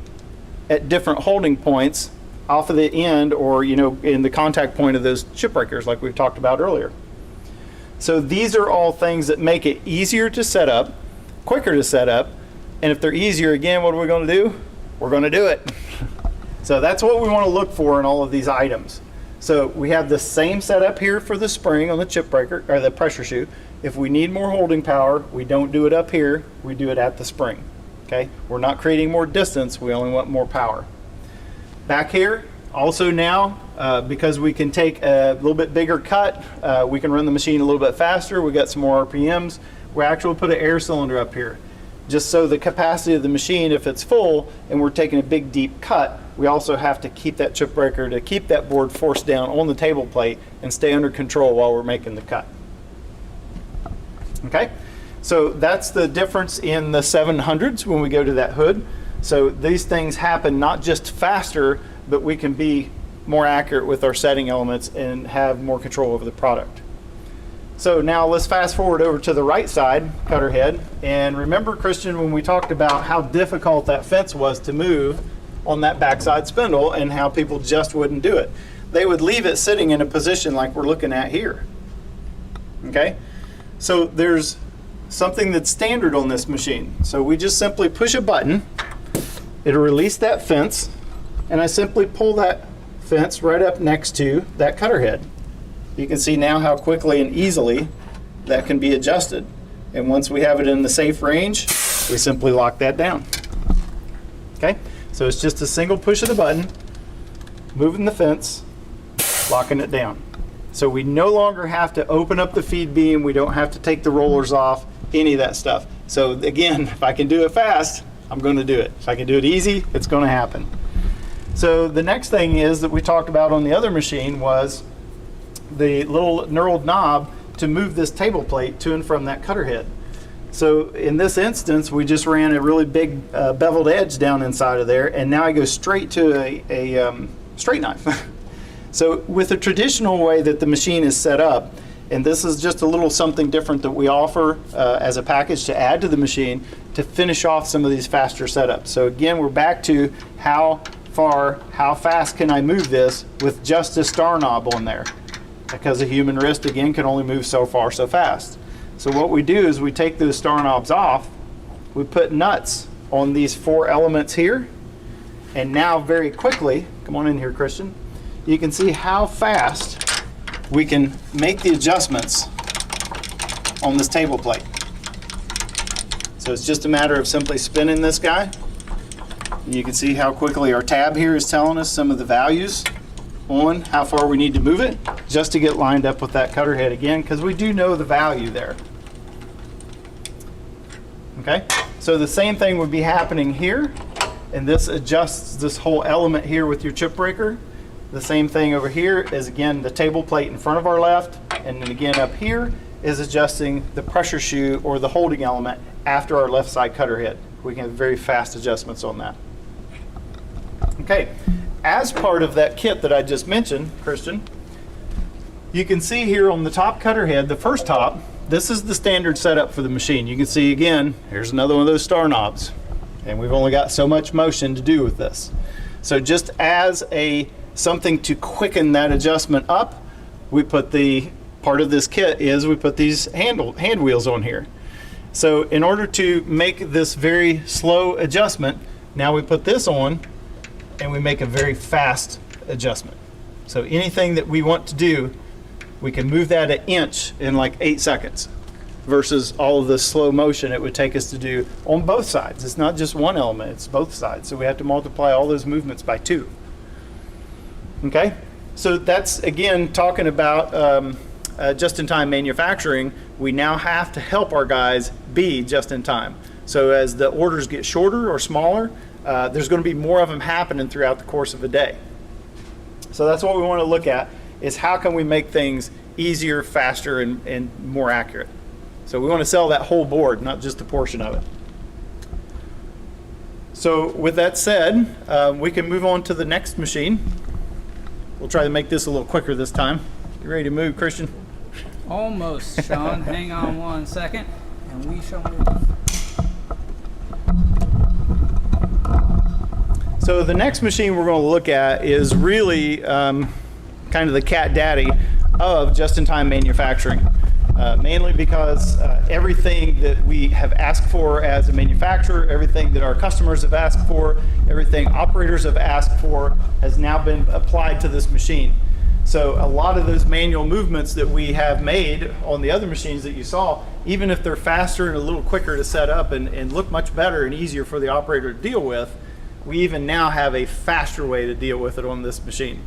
at different holding points off of the end, or in the contact point of those Chipbreakers like we've talked about earlier. So these are all things that make it easier to set up, quicker to set up, and if they're easier, again, what are we going to do? We're going to do it. So that's what we want to look for in all of these items. So we have the same setup here for the spring on the Chipbreaker, or the pressure shoe. If we need more holding power, we don't do it up here, we do it at the spring. Okay, we're not creating more distance, we only want more power. Back here, also now, because we can take a little bit bigger cut, we can run the machine a little bit faster, we got some more RPMs, we actually put an air cylinder up here. Just so the capacity of the machine, if it's full and we're taking a big deep cut, we also have to keep that chip breaker to keep that board forced down on the table plate and stay under control while we're making the cut. Okay, so that's the difference in the 700s when we go to that hood. So these things happen not just faster, but we can be more accurate with our setting elements and have more control over the product. So now let's fast forward over to the right side cutter head. And remember, Christian, when we talked about how difficult that fence was to move on that backside spindle and how people just wouldn't do it. They would leave it sitting in a position like we're looking at here. Okay? So there's something that's standard on this machine. So we just simply push a button, it'll release that fence, and I simply pull that fence right up next to that cutter head. You can see now how quickly and easily that can be adjusted. And once we have it in the safe range, we simply lock that down. Okay, so it's just a single push of the button, moving the fence, locking it down. So we no longer have to open up the feed beam, we don't have to take the rollers off, any of that stuff. So again, if I can do it fast, I'm going to do it. If I can do it easy, it's going to happen. So the next thing is that we talked about on the other machine was the little knurled knob to move this table plate to and from that cutter head. So in this instance, we just ran a really big beveled edge down inside of there, and now I go straight to a straight knife. So with the traditional way that the machine is set up, and this is just a little something different that we offer as a package to add to the machine to finish off some of these faster setups. So again, we're back to how fast can I move this with just a star knob on there? Because a human wrist, again, can only move so far so fast. So what we do is we take those star knobs off, we put nuts on these 4 elements here, and now very quickly, come on in here, Christian, you can see how fast we can make the adjustments on this table plate. So it's just a matter of simply spinning this guy, and you can see how quickly our tab here is telling us some of the values on how far we need to move it just to get lined up with that cutter head again, because we do know the value there. Okay, so the same thing would be happening here, and this adjusts this whole element here with your chip breaker. The same thing over here is, again, the table plate in front of our left, and then again up here is adjusting the pressure shoe or the holding element after our left side cutter head. We can have very fast adjustments on that. Okay, as part of that kit that I just mentioned, Christian, you can see here on the top cutter head, the first top, this is the standard setup for the machine. You can see again, here's another one of those star knobs, and we've only got so much motion to do with this. So just as something to quicken that adjustment up, we put the part of this kit is we put these hand wheels on here. So in order to make this very slow adjustment, now we put this on and we make a very fast adjustment. So anything that we want to do, we can move that an inch in like 8 seconds versus all of the slow motion it would take us to do on both sides. It's not just one element, it's both sides. So we have to multiply all those movements by 2. Okay, so that's again talking about just-in-time manufacturing. We now have to help our guys be just-in-time. So as the orders get shorter or smaller, there's going to be more of them happening throughout the course of a day. So that's what we want to look at, is how can we make things easier, faster, and more accurate. So we want to sell that whole board, not just a portion of it. So with that said, we can move on to the next machine. We'll try to make this a little quicker this time. You ready to move, Christian? Almost, Shawn. Hang on 1 second, and we shall move. So the next machine we're going to look at is really kind of the cat daddy of just-in-time manufacturing. Mainly because everything that we have asked for as a manufacturer, everything that our customers have asked for, everything operators have asked for has now been applied to this machine. So a lot of those manual movements that we have made on the other machines that you saw, even if they're faster and a little quicker to set up and look much better and easier for the operator to deal with, we even now have a faster way to deal with it on this machine.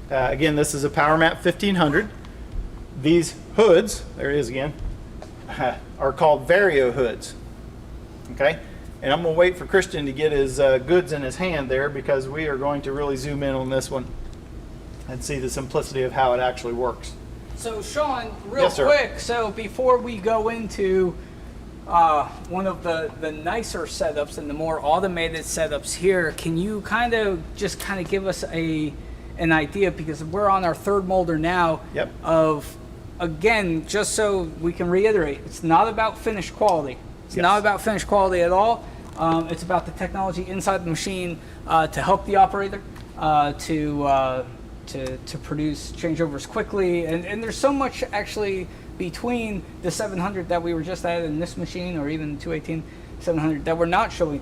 Again, this is a Powermat 1500. These hoods, there it is again, are called Vario hoods. Okay, And I'm going to wait for Christian to get his goods in his hand there, because we are going to really zoom in on this one and see the simplicity of how it actually works. So Shawn, real quick, so before we go into one of the nicer setups and the more automated setups here, can you kind of give us an idea, because we're on our third molder now, of, again, just so we can reiterate, it's not about finished quality. It's not about finished quality at all. It's about the technology inside the machine to help the operator to produce changeovers quickly. And there's so much actually between the 700 that we were just at in this machine, or even 218 700, that we're not showing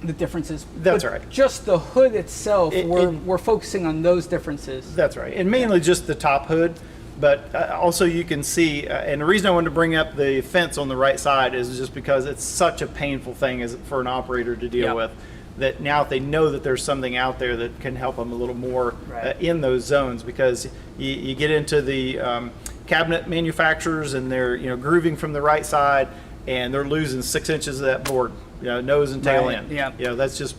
the differences. That's right. Just the hood itself, we're focusing on those differences. That's right. And mainly just the top hood. But also you can see, and the reason I wanted to bring up the fence on the right side is just because it's such a painful thing for an operator to deal with, that now if they know that there's something out there that can help them a little more in those zones, because you get into the cabinet manufacturers and they're grooving from the right side, and they're losing 6 inches of that board, nose and tail end. That's just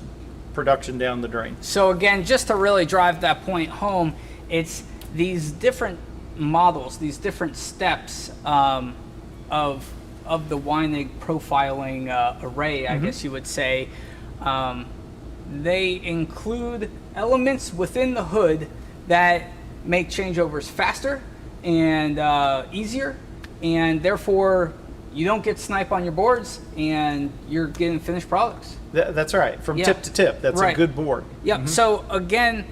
production down the drain. So again, just to really drive that point home, it's these different models, these different steps of the Weinig profiling array, I guess you would say. They include elements within the hood that make changeovers faster and easier, and therefore you don't get snipe on your boards and you're getting finished products. That's right, from tip to tip. That's a good board. So again,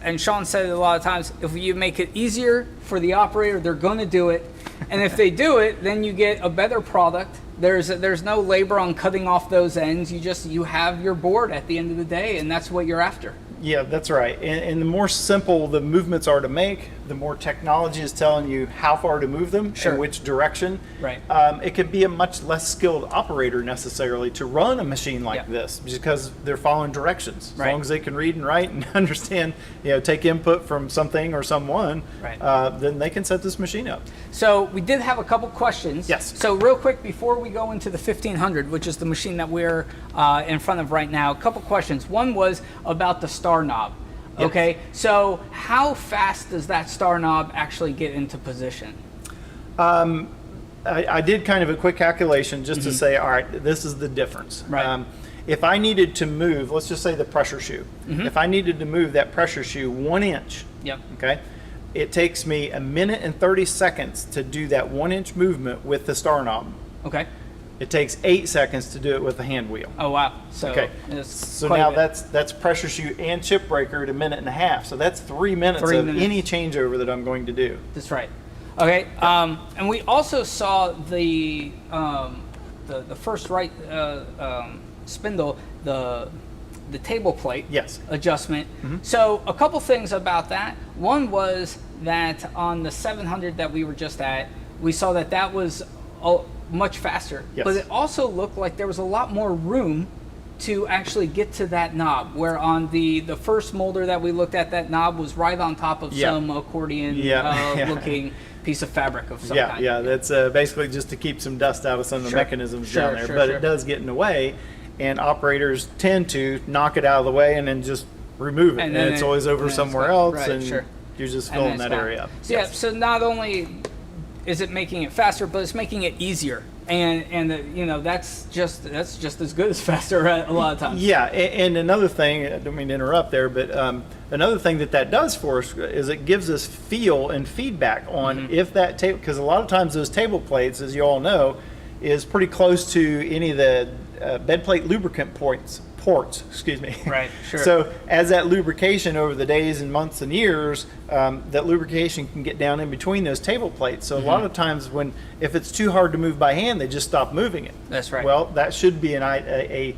and Shawn said it a lot of times, if you make it easier for the operator, they're going to do it. And if they do it, then you get a better product. There's no labor on cutting off those ends. You have your board at the end of the day, and that's what you're after. Yeah, that's right. And the more simple the movements are to make, the more technology is telling you how far to move them and which direction. It could be a much less skilled operator necessarily to run a machine like this, because they're following directions. As long as they can read and write and understand, take input from something or someone, then they can set this machine up. So we did have a couple questions. Yes. So real quick, before we go into the 1500, which is the machine that we're in front of right now, a couple questions. One was about the star knob. Okay, so how fast does that star knob actually get into position? I did kind of a quick calculation just to say, all right, this is the difference. If I needed to move, let's just say the pressure shoe. If I needed to move that pressure shoe 1 inch, okay, it takes me 1 minute and 30 seconds to do that 1 inch movement with the star knob. Okay. It takes 8 seconds to do it with the hand wheel. Oh wow! So so now that's pressure shoe and chip breaker at 1.5 minutes. So that's 3 minutes of any changeover that I'm going to do. That's right. Okay, and we also saw the first spindle, the table plate adjustment. So a couple things about that. One was that on the 700 that we were just at, we saw that was much faster, but it also looked like there was a lot more room to actually get to that knob, where on the first molder that we looked at, that knob was right on top of some accordion looking piece of fabric of some kind. That's basically just to keep some dust out of some of the mechanisms down there, but it does get in the way, and operators tend to knock it out of the way and then just remove it, and it's always over somewhere else, and you're just filling that area up. So not only is it making it faster, but it's making it easier, and that's just as good as faster a lot of times. And another thing, I don't mean to interrupt there, but another thing that does for us is it gives us feel and feedback on if that table, because a lot of times those table plates, as you all know, is pretty close to any of the bed plate lubricant ports, excuse me. So as that lubrication over the days and months and years, that lubrication can get down in between those table plates. So a lot of times if it's too hard to move by hand, they just stop moving it. That's right. Well, that should be a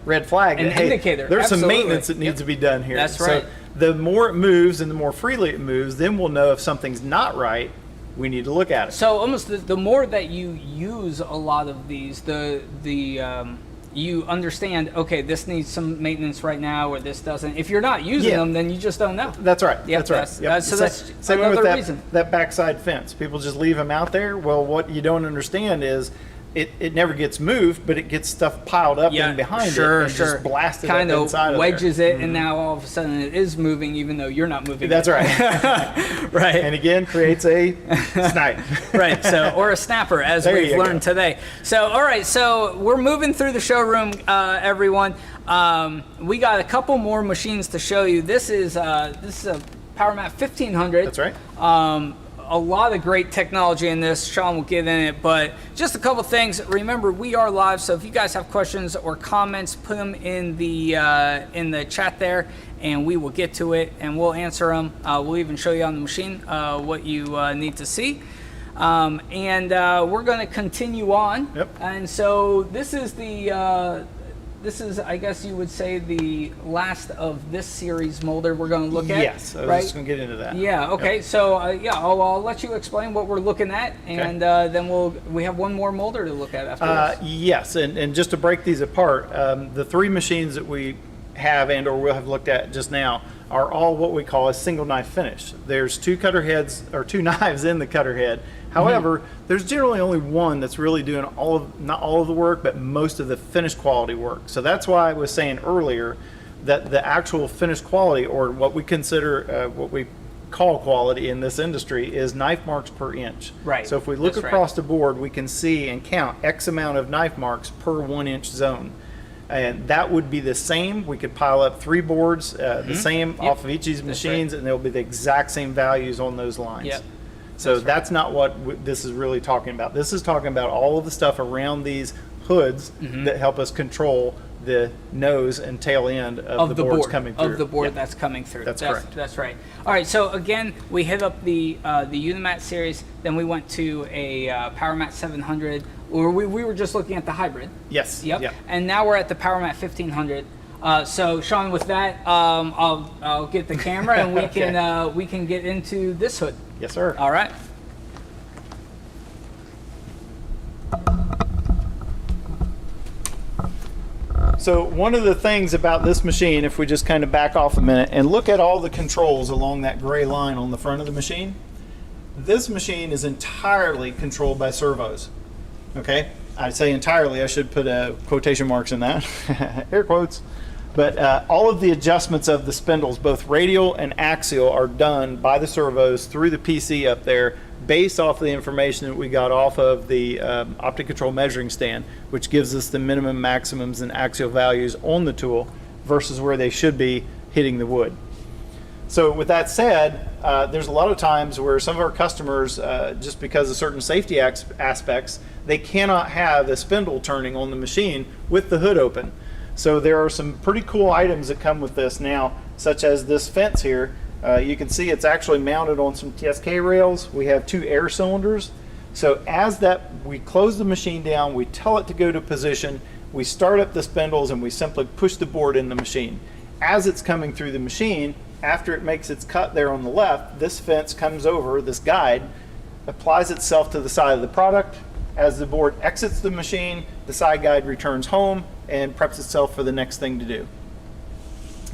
red flag. An indicator. There's some maintenance that needs to be done here. That's right. So the more it moves and the more freely it moves, then we'll know if something's not right. We need to look at it. So almost the more that you use a lot of these, you understand, okay, this needs some maintenance right now, or this doesn't. If you're not using them, then you just don't know. That's right. That's right. So that's same another with reason. That backside fence. People just leave them out there. Well, what you don't understand is it never gets moved, but it gets stuff piled up in behind it and just blasted kind up inside of of wedges there. it, and now all of a sudden it is moving, even though you're not moving. That's right. Right. And again, creates a snipe. Right. So, or a snapper, as we've learned today. So, all right. So we're moving through the showroom, everyone. We got a couple more machines to show you. This is a Powermat 1500. That's right. A lot of great technology in this. Shawn will get in it, but just a couple things. Remember, we are live, so if you guys have questions or comments, put them in the chat there, and we will get to it and we'll answer them. We'll even show you on the machine what you need to see. And we're going to continue on. Yep. And so this is this is, I guess you would say, the last of this series molder we're going to look at. Yes, I was just going to get into that. Yeah, okay. Yep. So, I'll let you explain what we're looking at, and then we have one more molder to look at after this. Yes, and just to break these apart, the three machines that we have and or will have looked at just now are all what we call a single knife finish. There's two cutter heads, or two knives in the cutter head. However, there's generally only one that's really doing not all of the work, but most of the finished quality work. So that's why I was saying earlier that the actual finished quality, or what we consider, what we call quality in this industry, is knife marks per inch. Right. So if we look across the board, we can see and count X amount of knife marks per 1 inch zone. And that would be the same. We could pile up 3 boards, the same off of each of these machines, and they'll be the exact same values on those lines. Yep. So that's not what this is really talking about. This is talking about all of the stuff around these hoods that help us control the nose and tail end of the boards coming through. Of the board that's coming through. That's correct. That's right. All right, so again, we hit up the Unimat series, then we went to a Powermat 700, or we were just looking at the hybrid. Yes. Yep. And now we're at the Powermat 1500. So Shawn, with that, I'll get the camera and we can get into this hood. Yes, sir. All right. So one of the things about this machine, if we just kind of back off a minute and look at all the controls along that gray line on the front of the machine, this machine is entirely controlled by servos. Okay, I say entirely, I should put quotation marks in that, air quotes. But all of the adjustments of the spindles, both radial and axial, are done by the servos through the PC up there, based off the information that we got off of the optic control measuring stand, which gives us the minimum, maximums, and axial values on the tool versus where they should be hitting the wood. So with that said, there's a lot of times where some of our customers, just because of certain safety aspects, they cannot have a spindle turning on the machine with the hood open. So there are some pretty cool items that come with this now, such as this fence here. You can see it's actually mounted on some TSK rails. We have 2 air cylinders. So as we close the machine down, we tell it to go to position, we start up the spindles, and we simply push the board in the machine. As it's coming through the machine, after it makes its cut there on the left, this fence comes over, this guide, applies itself to the side of the product. As the board exits the machine, the side guide returns home and preps itself for the next thing to do.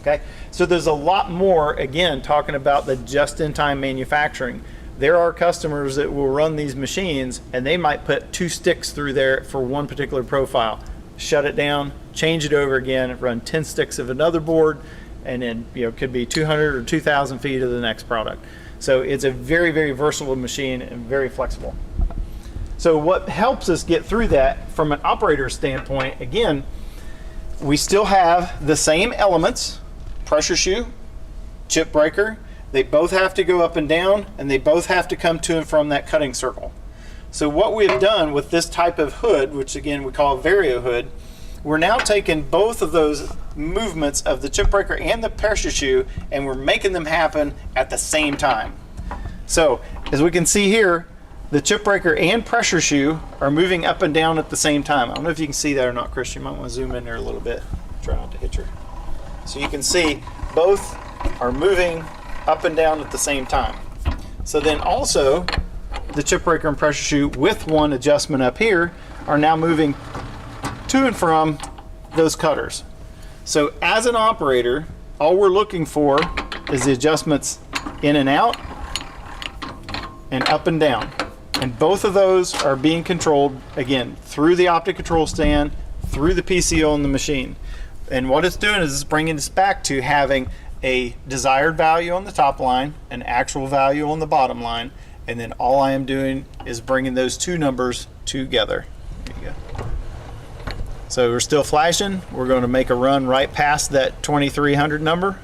Okay, so there's a lot more, again, talking about the just-in-time manufacturing. There are customers that will run these machines and they might put 2 sticks through there for one particular profile, shut it down, change it over again, run 10 sticks of another board, and then it could be 200 or 2,000 feet of the next product. So it's a very, very versatile machine and very flexible. So what helps us get through that from an operator standpoint, again, we still have the same elements, pressure shoe, chip breaker. They both have to go up and down, and they both have to come to and from that cutting circle. So what we have done with this type of hood, which again we call a vario hood, we're now taking both of those movements of the chip breaker and the pressure shoe, and we're making them happen at the same time. So as we can see here, the chip breaker and pressure shoe are moving up and down at the same time. I don't know if you can see that or not, Chris. You might want to zoom in there a little bit. Try not to hit your... So you can see both are moving up and down at the same time. So then also, the chip breaker and pressure shoe, with one adjustment up here, are now moving to and from those cutters. So as an operator, all we're looking for is the adjustments in and out and up and down. And both of those are being controlled, again, through the optic control stand, through the PCO on the machine. And what it's doing is it's bringing us back to having a desired value on the top line, an actual value on the bottom line, and then all I am doing is bringing those two numbers together. There you go. So we're still flashing. We're going to make a run right past that 2300 number.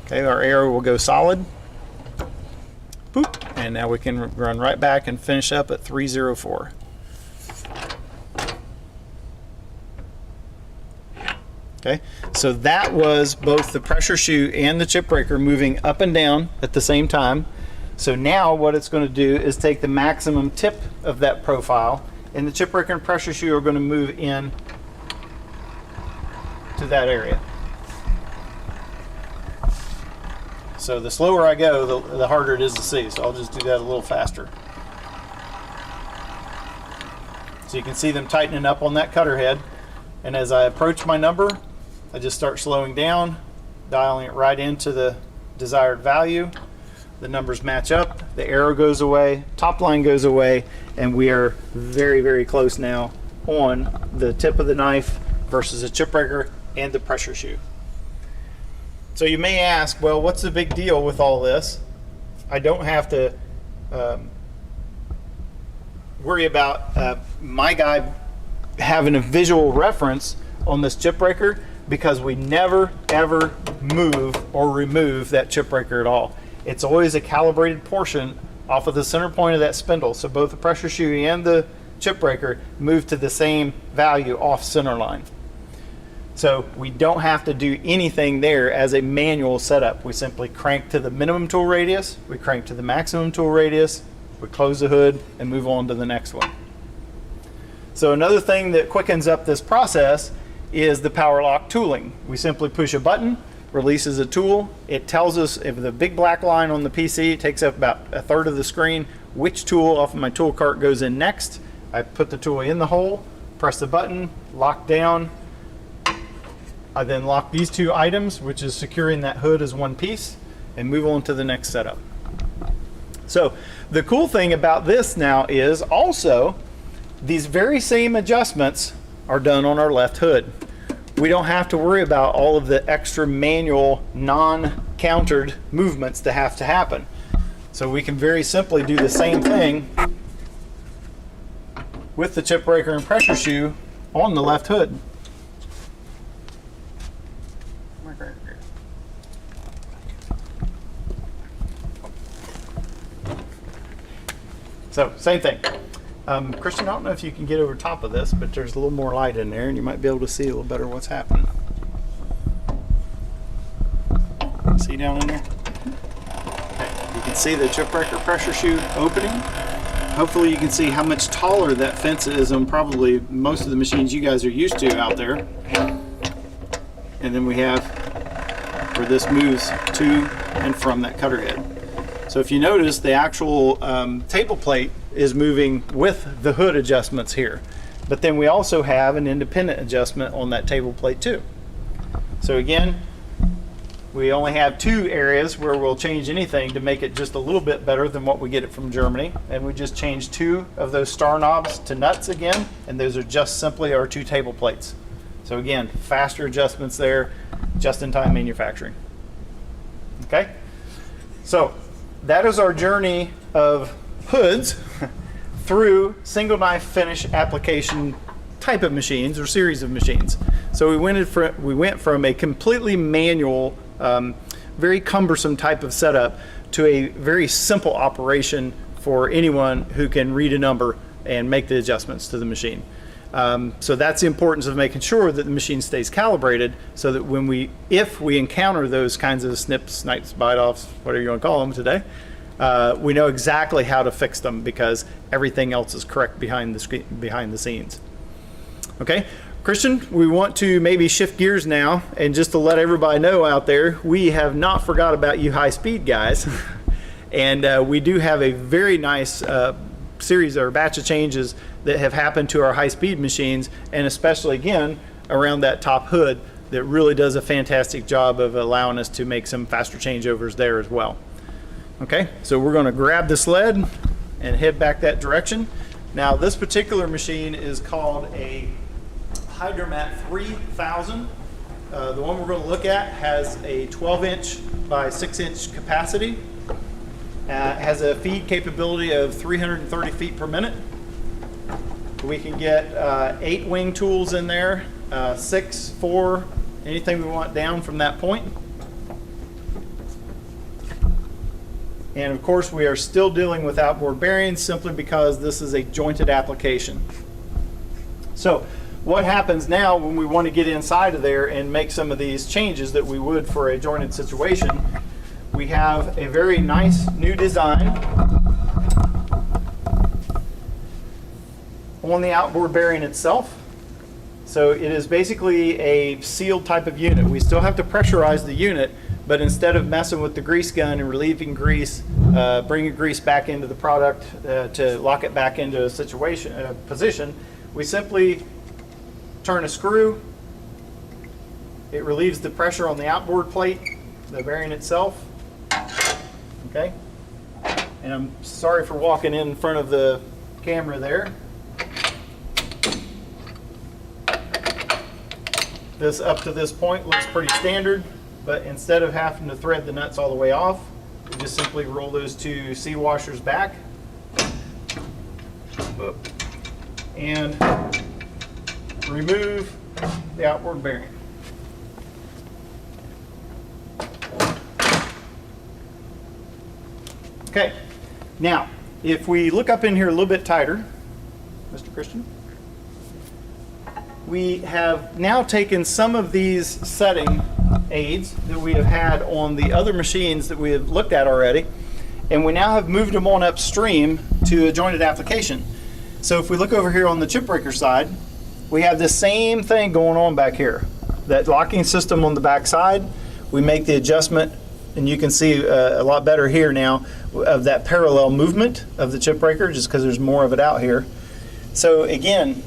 Okay, our arrow will go solid. Boop. And now we can run right back and finish up at 304. Okay, so that was both the pressure shoe and the chip breaker moving up and down at the same time. So now what it's going to do is take the maximum tip of that profile, and the chip breaker and pressure shoe are going to move in to that area. So the slower I go, the harder it is to see. So I'll just do that a little faster. So you can see them tightening up on that cutter head. And as I approach my number, I just start slowing down, dialing it right into the desired value. The numbers match up, the arrow goes away, top line goes away, and we are very, very close now on the tip of the knife versus a chip breaker and the pressure shoe. So you may ask, well, what's the big deal with all this? I don't have to worry about my guy having a visual reference on this chip breaker, because we never ever move or remove that chip breaker at all. It's always a calibrated portion off of the center point of that spindle. So both the pressure shoe and the chip breaker move to the same value off center line. So we don't have to do anything there as a manual setup. We simply crank to the minimum tool radius, we crank to the maximum tool radius, we close the hood and move on to the next one. So another thing that quickens up this process is the power lock tooling. We simply push a button, releases a tool. It tells us, if the big black line on the PC, it takes up about a third of the screen, which tool off of my tool cart goes in next. I put the tool in the hole, press the button, lock down. I then lock these two items, which is securing that hood as one piece, and move on to the next setup. So the cool thing about this now is also these very same adjustments are done on our left hood. We don't have to worry about all of the extra manual non-countered movements that have to happen. So we can very simply do the same thing with the chip breaker and pressure shoe on the left hood. So same thing. Christian, I don't know if you can get over top of this, but there's a little more light in there and you might be able to see a little better what's happening. See down in there? Okay. You can see the chip breaker pressure shoe opening. Hopefully you can see how much taller that fence is on probably most of the machines you guys are used to out there. And then we have where this moves to and from that cutter head. So if you notice, the actual table plate is moving with the hood adjustments here. But then we also have an independent adjustment on that table plate too. So again, we only have two areas where we'll change anything to make it just a little bit better than what we get it from Germany. And we just changed two of those star knobs to nuts again, and those are just simply our two table plates. So again, faster adjustments there, just-in-time manufacturing. Okay, so that is our journey of hoods through single knife finish application type of machines or series of machines. So we went from a completely manual, very cumbersome type of setup to a very simple operation for anyone who can read a number and make the adjustments to the machine. So that's the importance of making sure that the machine stays calibrated, so that if we encounter those kinds of snips, snipes, bite-offs, whatever you want to call them today, we know exactly how to fix them because everything else is correct behind the scenes. Okay, Christian, we want to maybe shift gears now, and just to let everybody know out there, we have not forgot about you high-speed guys, and we do have a very nice series or batch of changes that have happened to our high-speed machines, and especially again around that top hood that really does a fantastic job of allowing us to make some faster changeovers there as well. Okay, so we're going to grab the sled and head back that direction. Now this particular machine is called a Hydromat 3000. The one we're going to look at has a 12-inch by 6-inch capacity. Has a feed capability of 330 feet per minute. We can get 8 wing tools in there, 6, 4, anything we want down from that point. And of course we are still dealing with outboard bearings simply because this is a jointed application. So what happens now when we want to get inside of there and make some of these changes that we would for a jointed situation? We have a very nice new design on the outboard bearing itself. So it is basically a sealed type of unit. We still have to pressurize the unit, but instead of messing with the grease gun and relieving grease, bringing grease back into the product to lock it back into a position, we simply turn a screw. It relieves the pressure on the outboard plate, the bearing itself. Okay, and I'm sorry for walking in front of the camera there. This up to this point looks pretty standard, but instead of having to thread the nuts all the way off, we just simply roll those 2 C washers back and remove the outboard bearing. Okay, now if we look up in here a little bit tighter, Mr. Christian, we have now taken some of these setting aids that we have had on the other machines that we have looked at already, and we now have moved them on upstream to a jointed application. So if we look over here on the Chipbreaker side, we have the same thing going on back here. That locking system on the back side, we make the adjustment, and you can see a lot better here now of that parallel movement of the Chipbreaker, just because there's more of it out here. So again,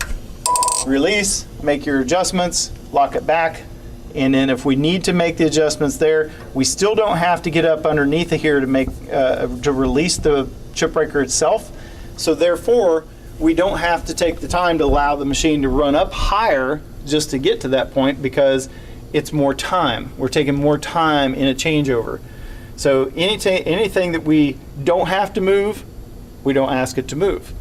release, make your adjustments, lock it back, and then if we need to make the adjustments there, we still don't have to get up underneath of here to make to release the Chipbreaker itself. So therefore, we don't have to take the time to allow the machine to run up higher just to get to that point, because it's more time. We're taking more time in a changeover. So anything that we don't have to move, we don't ask it to move.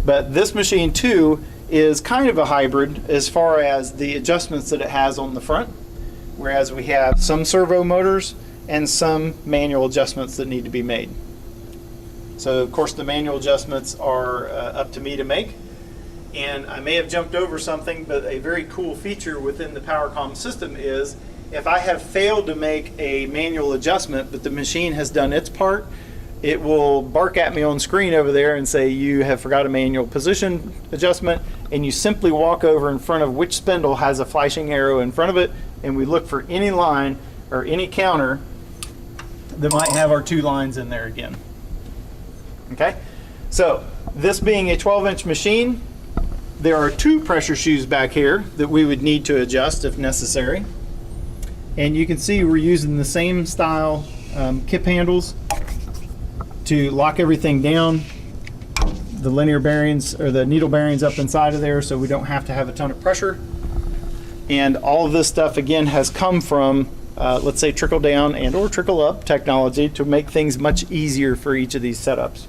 But this machine too is kind of a hybrid as far as the adjustments that it has on the front, whereas we have some servo motors and some manual adjustments that need to be made. So of course the manual adjustments are up to me to make, and I may have jumped over something, but a very cool feature within the PowerCom system is if I have failed to make a manual adjustment but the machine has done its part, it will bark at me on screen over there and say you have forgot a manual position adjustment, and you simply walk over in front of which spindle has a flashing arrow in front of it, and we look for any line or any counter that might have our 2 lines in there again. Okay, so this being a 12-inch machine, there are 2 pressure shoes back here that we would need to adjust if necessary, and you can see we're using the same style kip handles to lock everything down, the linear bearings or the needle bearings up inside of there, so we don't have to have a ton of pressure. And all of this stuff again has come from let's say trickle down and or trickle up technology to make things much easier for each of these setups.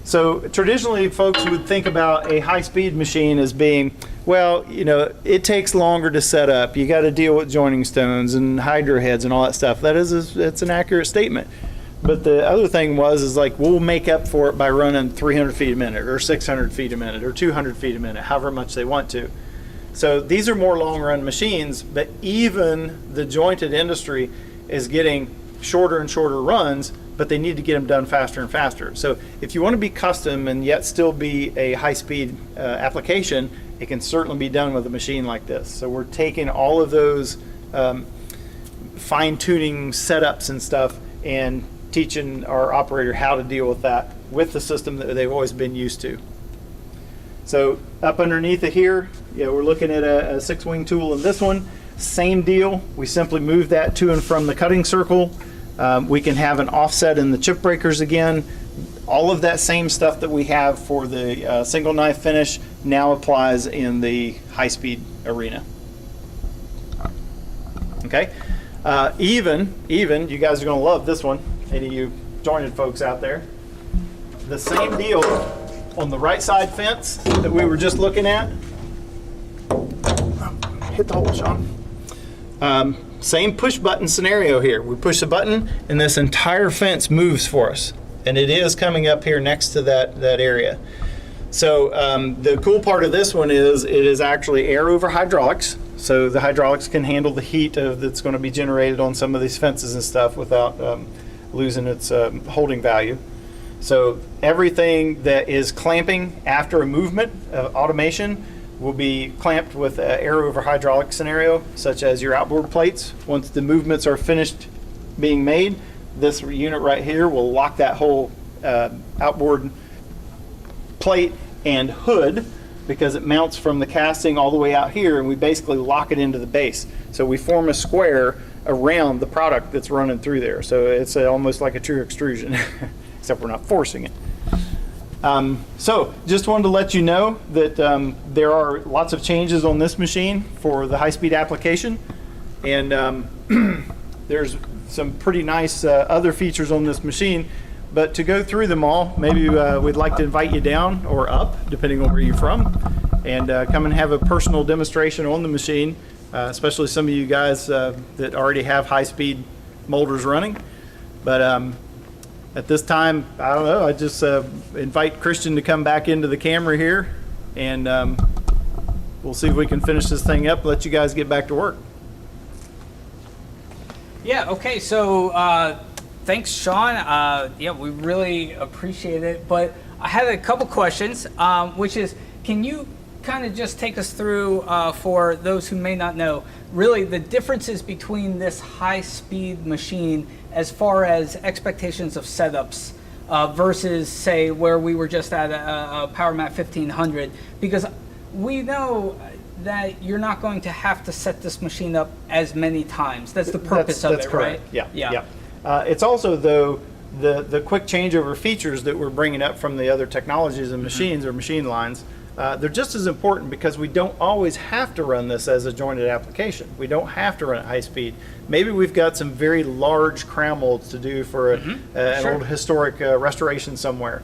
So traditionally folks would think about a high-speed machine as being, well, you know, it takes longer to set up, you got to deal with joining stones and hydro heads and all that stuff. It's an accurate statement. But the other thing is like, we'll make up for it by running 300 feet a minute or 600 feet a minute or 200 feet a minute, however much they want to. So these are more long run machines, but even the jointed industry is getting shorter and shorter runs, but they need to get them done faster and faster. So if you want to be custom and yet still be a high speed application, it can certainly be done with a machine like this. So we're taking all of those fine tuning setups and stuff and teaching our operator how to deal with that with the system that they've always been used to. So up underneath it here, we're looking at a 6-wing tool in this one. same deal. We simply move that to and from the cutting circle. We can have an offset in the chip breakers again. All of that same stuff that we have for the single knife finish now applies in the high-speed arena. Okay, even you guys are going to love this one. Any of you jointed folks out there, the same deal on the right side fence that we were just looking at. Hit the hole, Shawn. Same push button scenario here. We push the button and this entire fence moves for us, and it is coming up here next to that area. So the cool part of this one is it is actually air over hydraulics. So the hydraulics can handle the heat that's going to be generated on some of these fences and stuff without losing its holding value. So everything that is clamping after a movement of automation will be clamped with an air over hydraulic scenario, such as your outboard plates. Once the movements are finished being made, this unit right here will lock that whole outboard plate and hood, because it mounts from the casting all the way out here, and we basically lock it into the base. So we form a square around the product that's running through there. So it's almost like a true extrusion, except we're not forcing it. So just wanted to let you know that there are lots of changes on this machine for the high-speed application, and there's some pretty nice other features on this machine. But to go through them all, maybe we'd like to invite you down or up, depending on where you're from, and come and have a personal demonstration on the machine, especially some of you guys that already have high-speed molders running. But at this time, I don't know, I just invite Christian to come back into the camera here, and we'll see if we can finish this thing up, let you guys get back to work. Yeah, okay, so thanks, Shawn. Yeah, we really appreciate it. But I had a couple questions, which is, can you kind of just take us through, for those who may not know, really the differences between this high-speed machine as far as expectations of setups versus, say, where we were just at a Powermat 1500? Because we know that you're not going to have to set this machine up as many times. That's the purpose of it, correct. Right? Yeah. It's also, though, the quick changeover features that we're bringing up from the other technologies and machines or machine lines, they're just as important, because we don't always have to run this as a jointed application. We don't have to run at high speed. Maybe we've got some very large crown molds to do for an old historic restoration somewhere.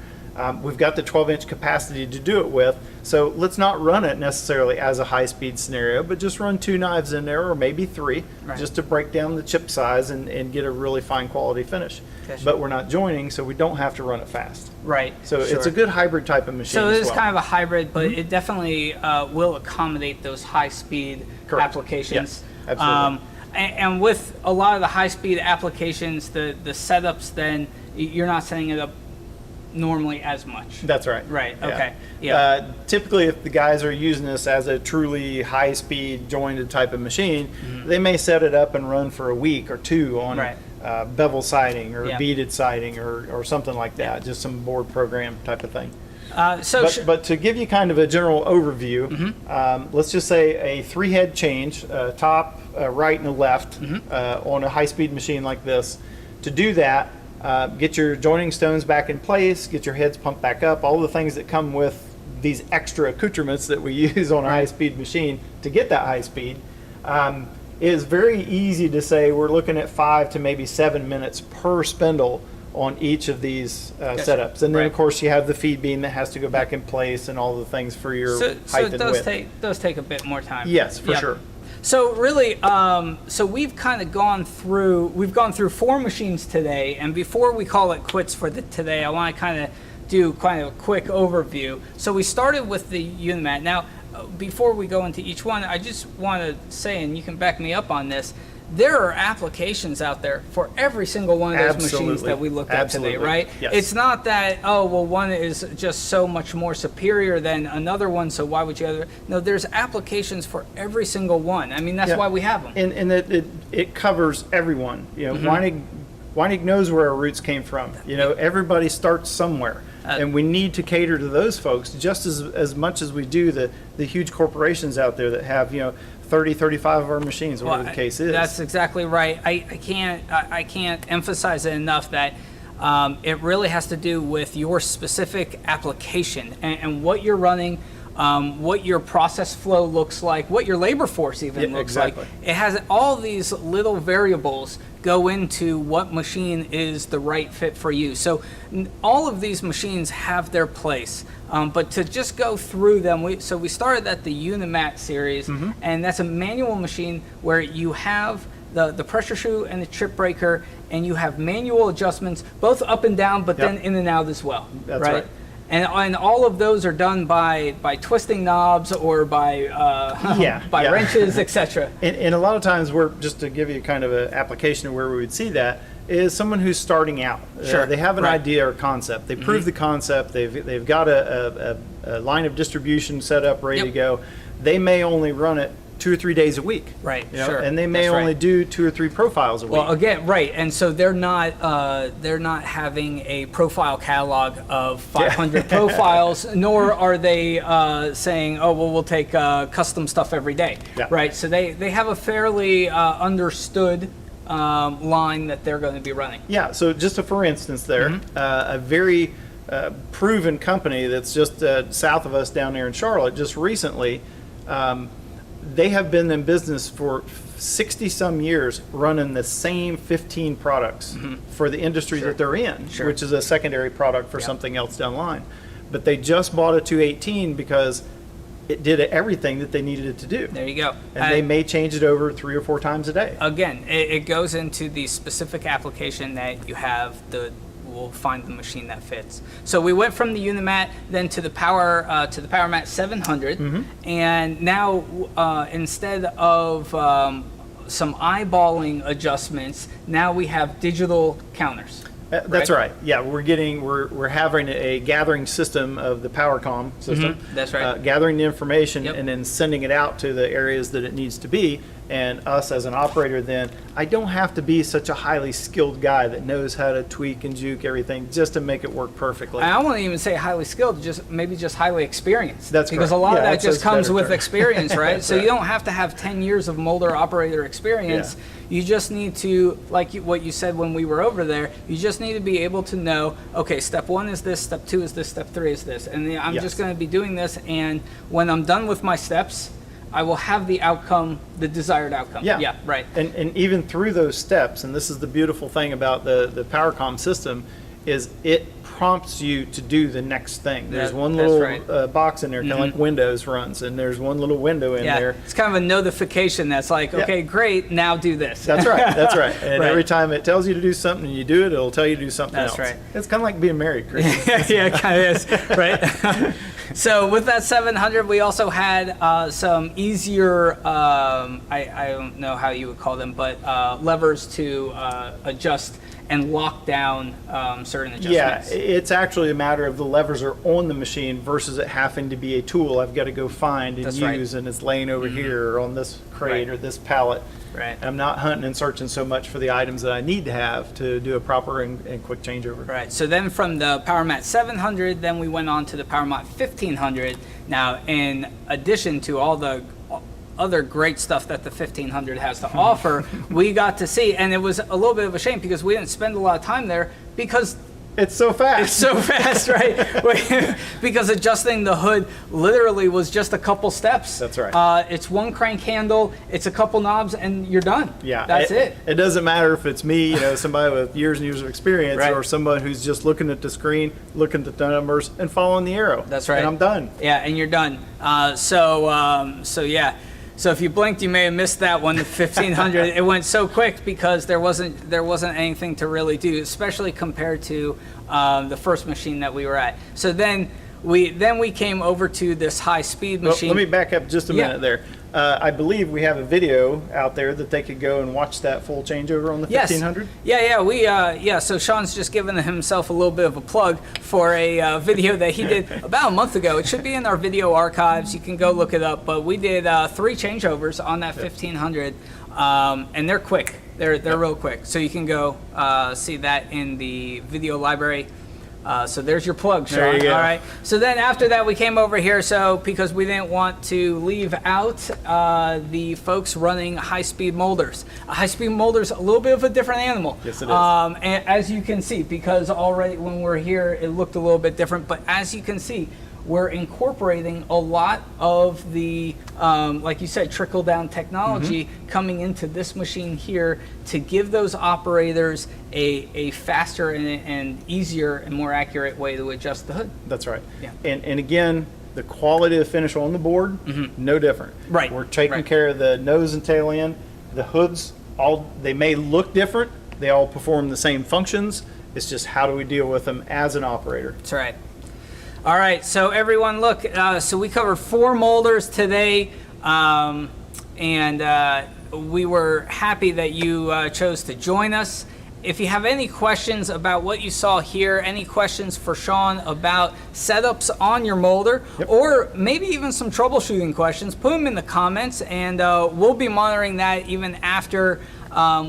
We've got the 12-inch capacity to do it with, so let's not run it necessarily as a high-speed scenario, but just run 2 knives in there, or maybe 3, just to break down the chip size and get a really fine quality finish. But we're not joining, so we don't have to run it fast. Right. So it's a good hybrid type of machine. So it is kind of a hybrid, but it definitely will accommodate those high-speed applications. Yes, absolutely. And with a lot of the high-speed applications, the setups, then you're not setting it up normally as much. That's right. Right. Yeah. Okay. Yeah. Typically, if the guys are using this as a truly high-speed jointed type of machine, they may set it up and run for a week or 2 on bevel siding or beaded siding or something like that. Just some board program type of thing. But to give you kind of a general overview, let's just say a 3-head change, top, right, and a left on a high-speed machine like this. To do that, get your joining stones back in place, get your heads pumped back up, all the things that come with these extra accoutrements that we use on a high-speed machine to get that high speed. It is very easy to say we're looking at 5 to maybe 7 minutes per spindle on each of these setups. And then, of course, you have the feed beam that has to go back in place and all the things for your height and width. So it does take a bit more time. Yes, for sure. So really, so we've kind of gone through 4 machines today, and before we call it quits for today, I want to kind of do a quick overview. So we started with the Unimat. Now, before we go into each one, I just want to say, and you can back me up on this, there are applications out there for every single one of those machines that we looked at today, right? Yes. It's not that, oh, well, one is just so much more superior than another one, so why would you other? No, there's applications for every single one. I mean, that's why we have them. And it covers everyone. You know, Weinig knows where our roots came from. You know, everybody starts somewhere. And we need to cater to those folks just as much as we do the huge corporations out there that have, 30, 35 of our machines, whatever the case is. That's exactly right. I can't emphasize it enough that it really has to do with your specific application and what you're running, what your process flow looks like, what your labor force even looks like. It has all these little variables go into what machine is the right fit for you. So all of these machines have their place, but to just go through them, we started at the Unimat series, and that's a manual machine where you have the pressure shoe and the Chipbreaker, and you have manual adjustments both up and down, but then in and out as well. That's right. And all of those are done by twisting knobs or by wrenches, etc. And a lot of times, just to give you kind of an application of where we would see that, is someone who's starting out. Sure. They have an idea or concept. They prove the concept. They've got a line of distribution set up, ready to go. They may only run it 2 or 3 days a week. Right. Sure. And they may only do 2 or 3 profiles a week. Well, again, right. And so they're not having a profile catalog of 500 profiles, nor are they saying, oh, well, we'll take custom stuff every day. Yeah. Right. So they have a fairly understood line that they're going to be running. Yeah. So just for instance there, a very proven company that's just south of us down there in Charlotte, just recently, they have been in business for 60 some years running the same 15 products for the industry that they're in, which is a secondary product for something else down the line. But they just bought a 218 because it did everything that they needed it to do. There you go. And they may change it over 3 or 4 times a day. Again, it goes into the specific application that you have. We'll find the machine that fits. So we went from the Unimat then to the Powermat 700, and now instead of some eyeballing adjustments, now we have digital counters. That's right. Yeah, we're having a gathering system of the PowerCom system. That's right. Gathering the information and then sending it out to the areas that it needs to be. And us as an operator, then I don't have to be such a highly skilled guy that knows how to tweak and juke everything just to make it work perfectly. I won't even say highly skilled, maybe just highly experienced. That's because correct. A lot of that just comes with term. experience, right? So you don't have to have 10 years of Moulder operator experience. You just need to, like what you said when we were over there, you just need to be able to know, okay, step 1 is this, step 2 is this, step 3 is this. And I'm just going to be doing this, and when I'm done with my steps, I will have the outcome, the desired outcome. Yeah, right. And even through those steps, and this is the beautiful thing about the PowerCom system, is it prompts you to do the next thing. There's one little box in there, kind of like Windows runs, and there's one little window in there. It's kind of a notification that's like, okay, great, now do this. That's right. That's right. And every time it tells you to do something and you do it, it'll tell you to do something else. That's right. It's kind of like being married, Chris. Yeah, it kind of is, right? So with that 700, we also had some easier, I don't know how you would call them, but levers to adjust and lock down certain adjustments. Yeah, it's actually a matter of the levers are on the machine versus it having to be a tool I've got to go find and use, and it's laying over here or on this crate or this pallet. Right. I'm not hunting and searching so much for the items that I need to have to do a proper and quick changeover. Right. So then from the Powermat 700, then we went on to the Powermat 1500. Now, in addition to all the other great stuff that the 1500 has to offer, we got to see, and it was a little bit of a shame because we didn't spend a lot of time there because it's so fast. It's so fast, right? Because adjusting the hood literally was just a couple steps. That's right. It's one crank handle, it's a couple knobs, and you're done. Yeah, that's it. It doesn't matter if it's me, somebody with years and years of experience, or someone who's just looking at the screen, looking at the numbers, and following the arrow. That's right. And I'm done. Yeah, and you're done. So yeah. So if you blinked, you may have missed that one, the 1500. It went so quick because there wasn't anything to really do, especially compared to the first machine that we were at. So then we came over to this high-speed machine. Well, let me back up just a minute there. I believe we have a video out there that they could go and watch that full changeover on the 1500. Yeah. So Shawn's just given himself a little bit of a plug for a video that he did about a month ago. It should be in our video archives. You can go look it up. But we did 3 changeovers on that 1500, and they're quick. They're real quick. So you can go see that in the video library. So there's your plug, Shawn. There you go. All right. So then after that, we came over here. So because we didn't want to leave out the folks running high-speed molders. High-speed molders, a little bit of a different animal. Yes, it is. And as you can see, because already when we're here, it looked a little bit different. But as you can see, we're incorporating a lot of the, like you said, trickle-down technology coming into this machine here to give those operators a faster and easier and more accurate way to adjust the hood. That's right. Yeah. And again, the quality of finish on the board, no different. Right. We're taking care of the nose and tail end. The hoods, they may look different. They all perform the same functions. It's just how do we deal with them as an operator. That's right. All right, so everyone, look, so we covered 4 molders today, and we were happy that you chose to join us. If you have any questions about what you saw here, any questions for Shawn about setups on your molder, or maybe even some troubleshooting questions, put them in the comments, and we'll be monitoring that even after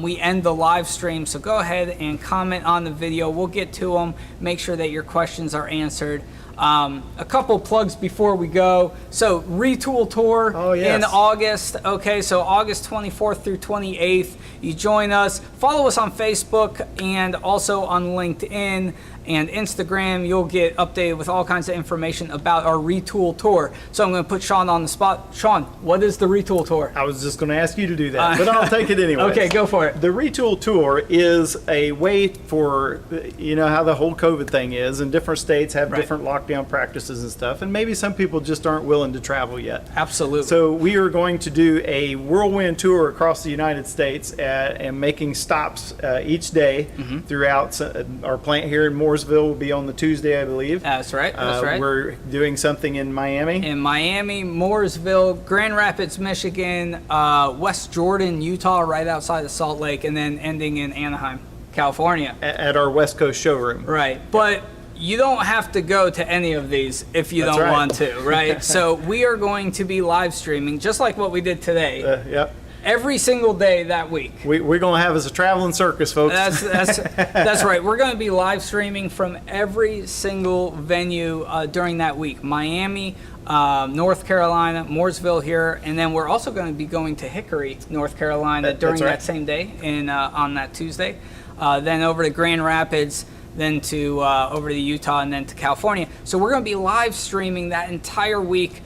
we end the live stream. So go ahead and comment on the video. We'll get to them, make sure that your questions are answered. A couple plugs before we go. So Retool Tour in August. Okay, so August 24th through 28th. You join us. Follow us on Facebook and also on LinkedIn and Instagram. You'll get updated with all kinds of information about our Retool Tour. So I'm going to put Shawn on the spot. Shawn, what is the Retool Tour? I was just going to ask you to do that, but I'll take it anyway. Okay, go for it. The Retool Tour is a way for, you know how the whole COVID thing is, and different states have different lockdown practices and stuff, and maybe some people just aren't willing to travel yet. Absolutely. So we are going to do a whirlwind tour across the United States and making stops each day throughout. Our plant here in Mooresville will be on the Tuesday, I believe. That's right. That's right. We're doing something in Miami. In Miami, Mooresville, Grand Rapids, Michigan, West Jordan, Utah, right outside of Salt Lake, and then ending in Anaheim, California. At our West Coast showroom. Right. But you don't have to go to any of these if you don't want to, right? So we are going to be live streaming just like what we did today. Yep. Every single day that week. We're going to have us a traveling circus, folks. That's right. We're going to be live streaming from every single venue during that week. Miami, North Carolina, Mooresville here, and then we're also going to be going to Hickory, North Carolina during that same day on that Tuesday. Then over to Grand Rapids, then to over to Utah, and then to California. So we're going to be live streaming that entire week.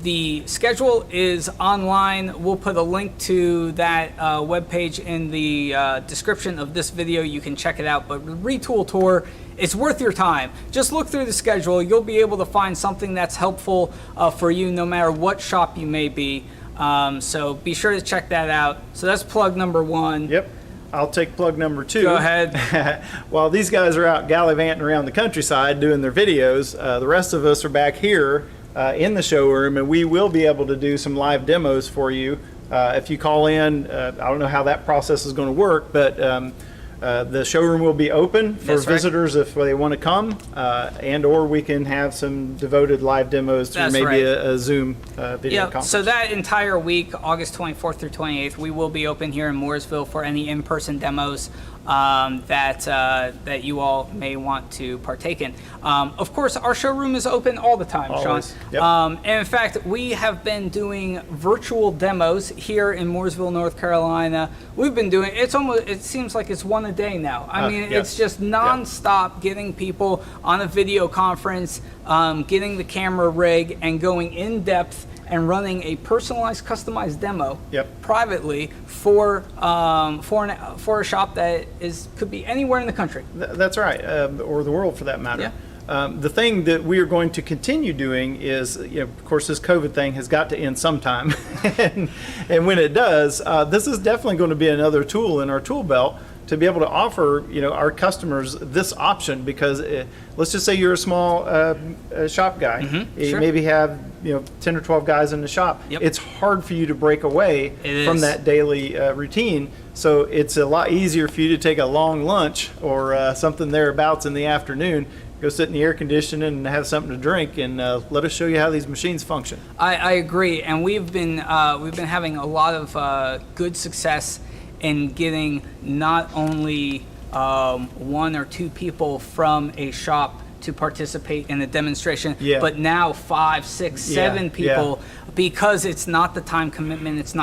The schedule is online. We'll put a link to that webpage in the description of this video. You can check it out. But the Retool Tour, it's worth your time. Just look through the schedule. You'll be able to find something that's helpful for you no matter what shop you may be. So be sure to check that out. So that's plug number 1. Yep. I'll take plug number 2. Go ahead. While these guys are out gallivanting around the countryside doing their videos, the rest of us are back here in the showroom, and we will be able to do some live demos for you. If you call in, I don't know how that process is going to work, but the showroom will be open for visitors if they want to come, and or we can have some devoted live demos through maybe a Zoom video conference. So that entire week, August 24th through 28th, we will be open here in Mooresville for any in-person demos that you all may want to partake in. Of course, our showroom is open all the time, Always. Shawn. Yep. And in fact, we have been doing virtual demos here in Mooresville, North Carolina. We've been doing it seems like it's one a day now. I mean, it's just nonstop getting people on a video conference, getting the camera rig, and going in depth and running a personalized, customized demo privately for a shop that could be anywhere in the country. That's right, or the world for that matter. The thing that we are going to continue doing is, of course, this COVID thing has got to end sometime, and when it does, this is definitely going to be another tool in our tool belt to be able to offer our customers this option, because let's just say you're a small shop guy. You maybe have 10 or 12 guys in the shop. It's hard for you to break away from that daily routine. So it's a lot easier for you to take a long lunch or something thereabouts in the afternoon, go sit in the air conditioning and have something to drink, and let us show you how these machines function. I agree, and we've been having a lot of good success in getting not only 1 or 2 people from a shop to participate in a demonstration, Yeah. but now 5, 6, 7 Yeah. people, because it's not the time commitment, it's not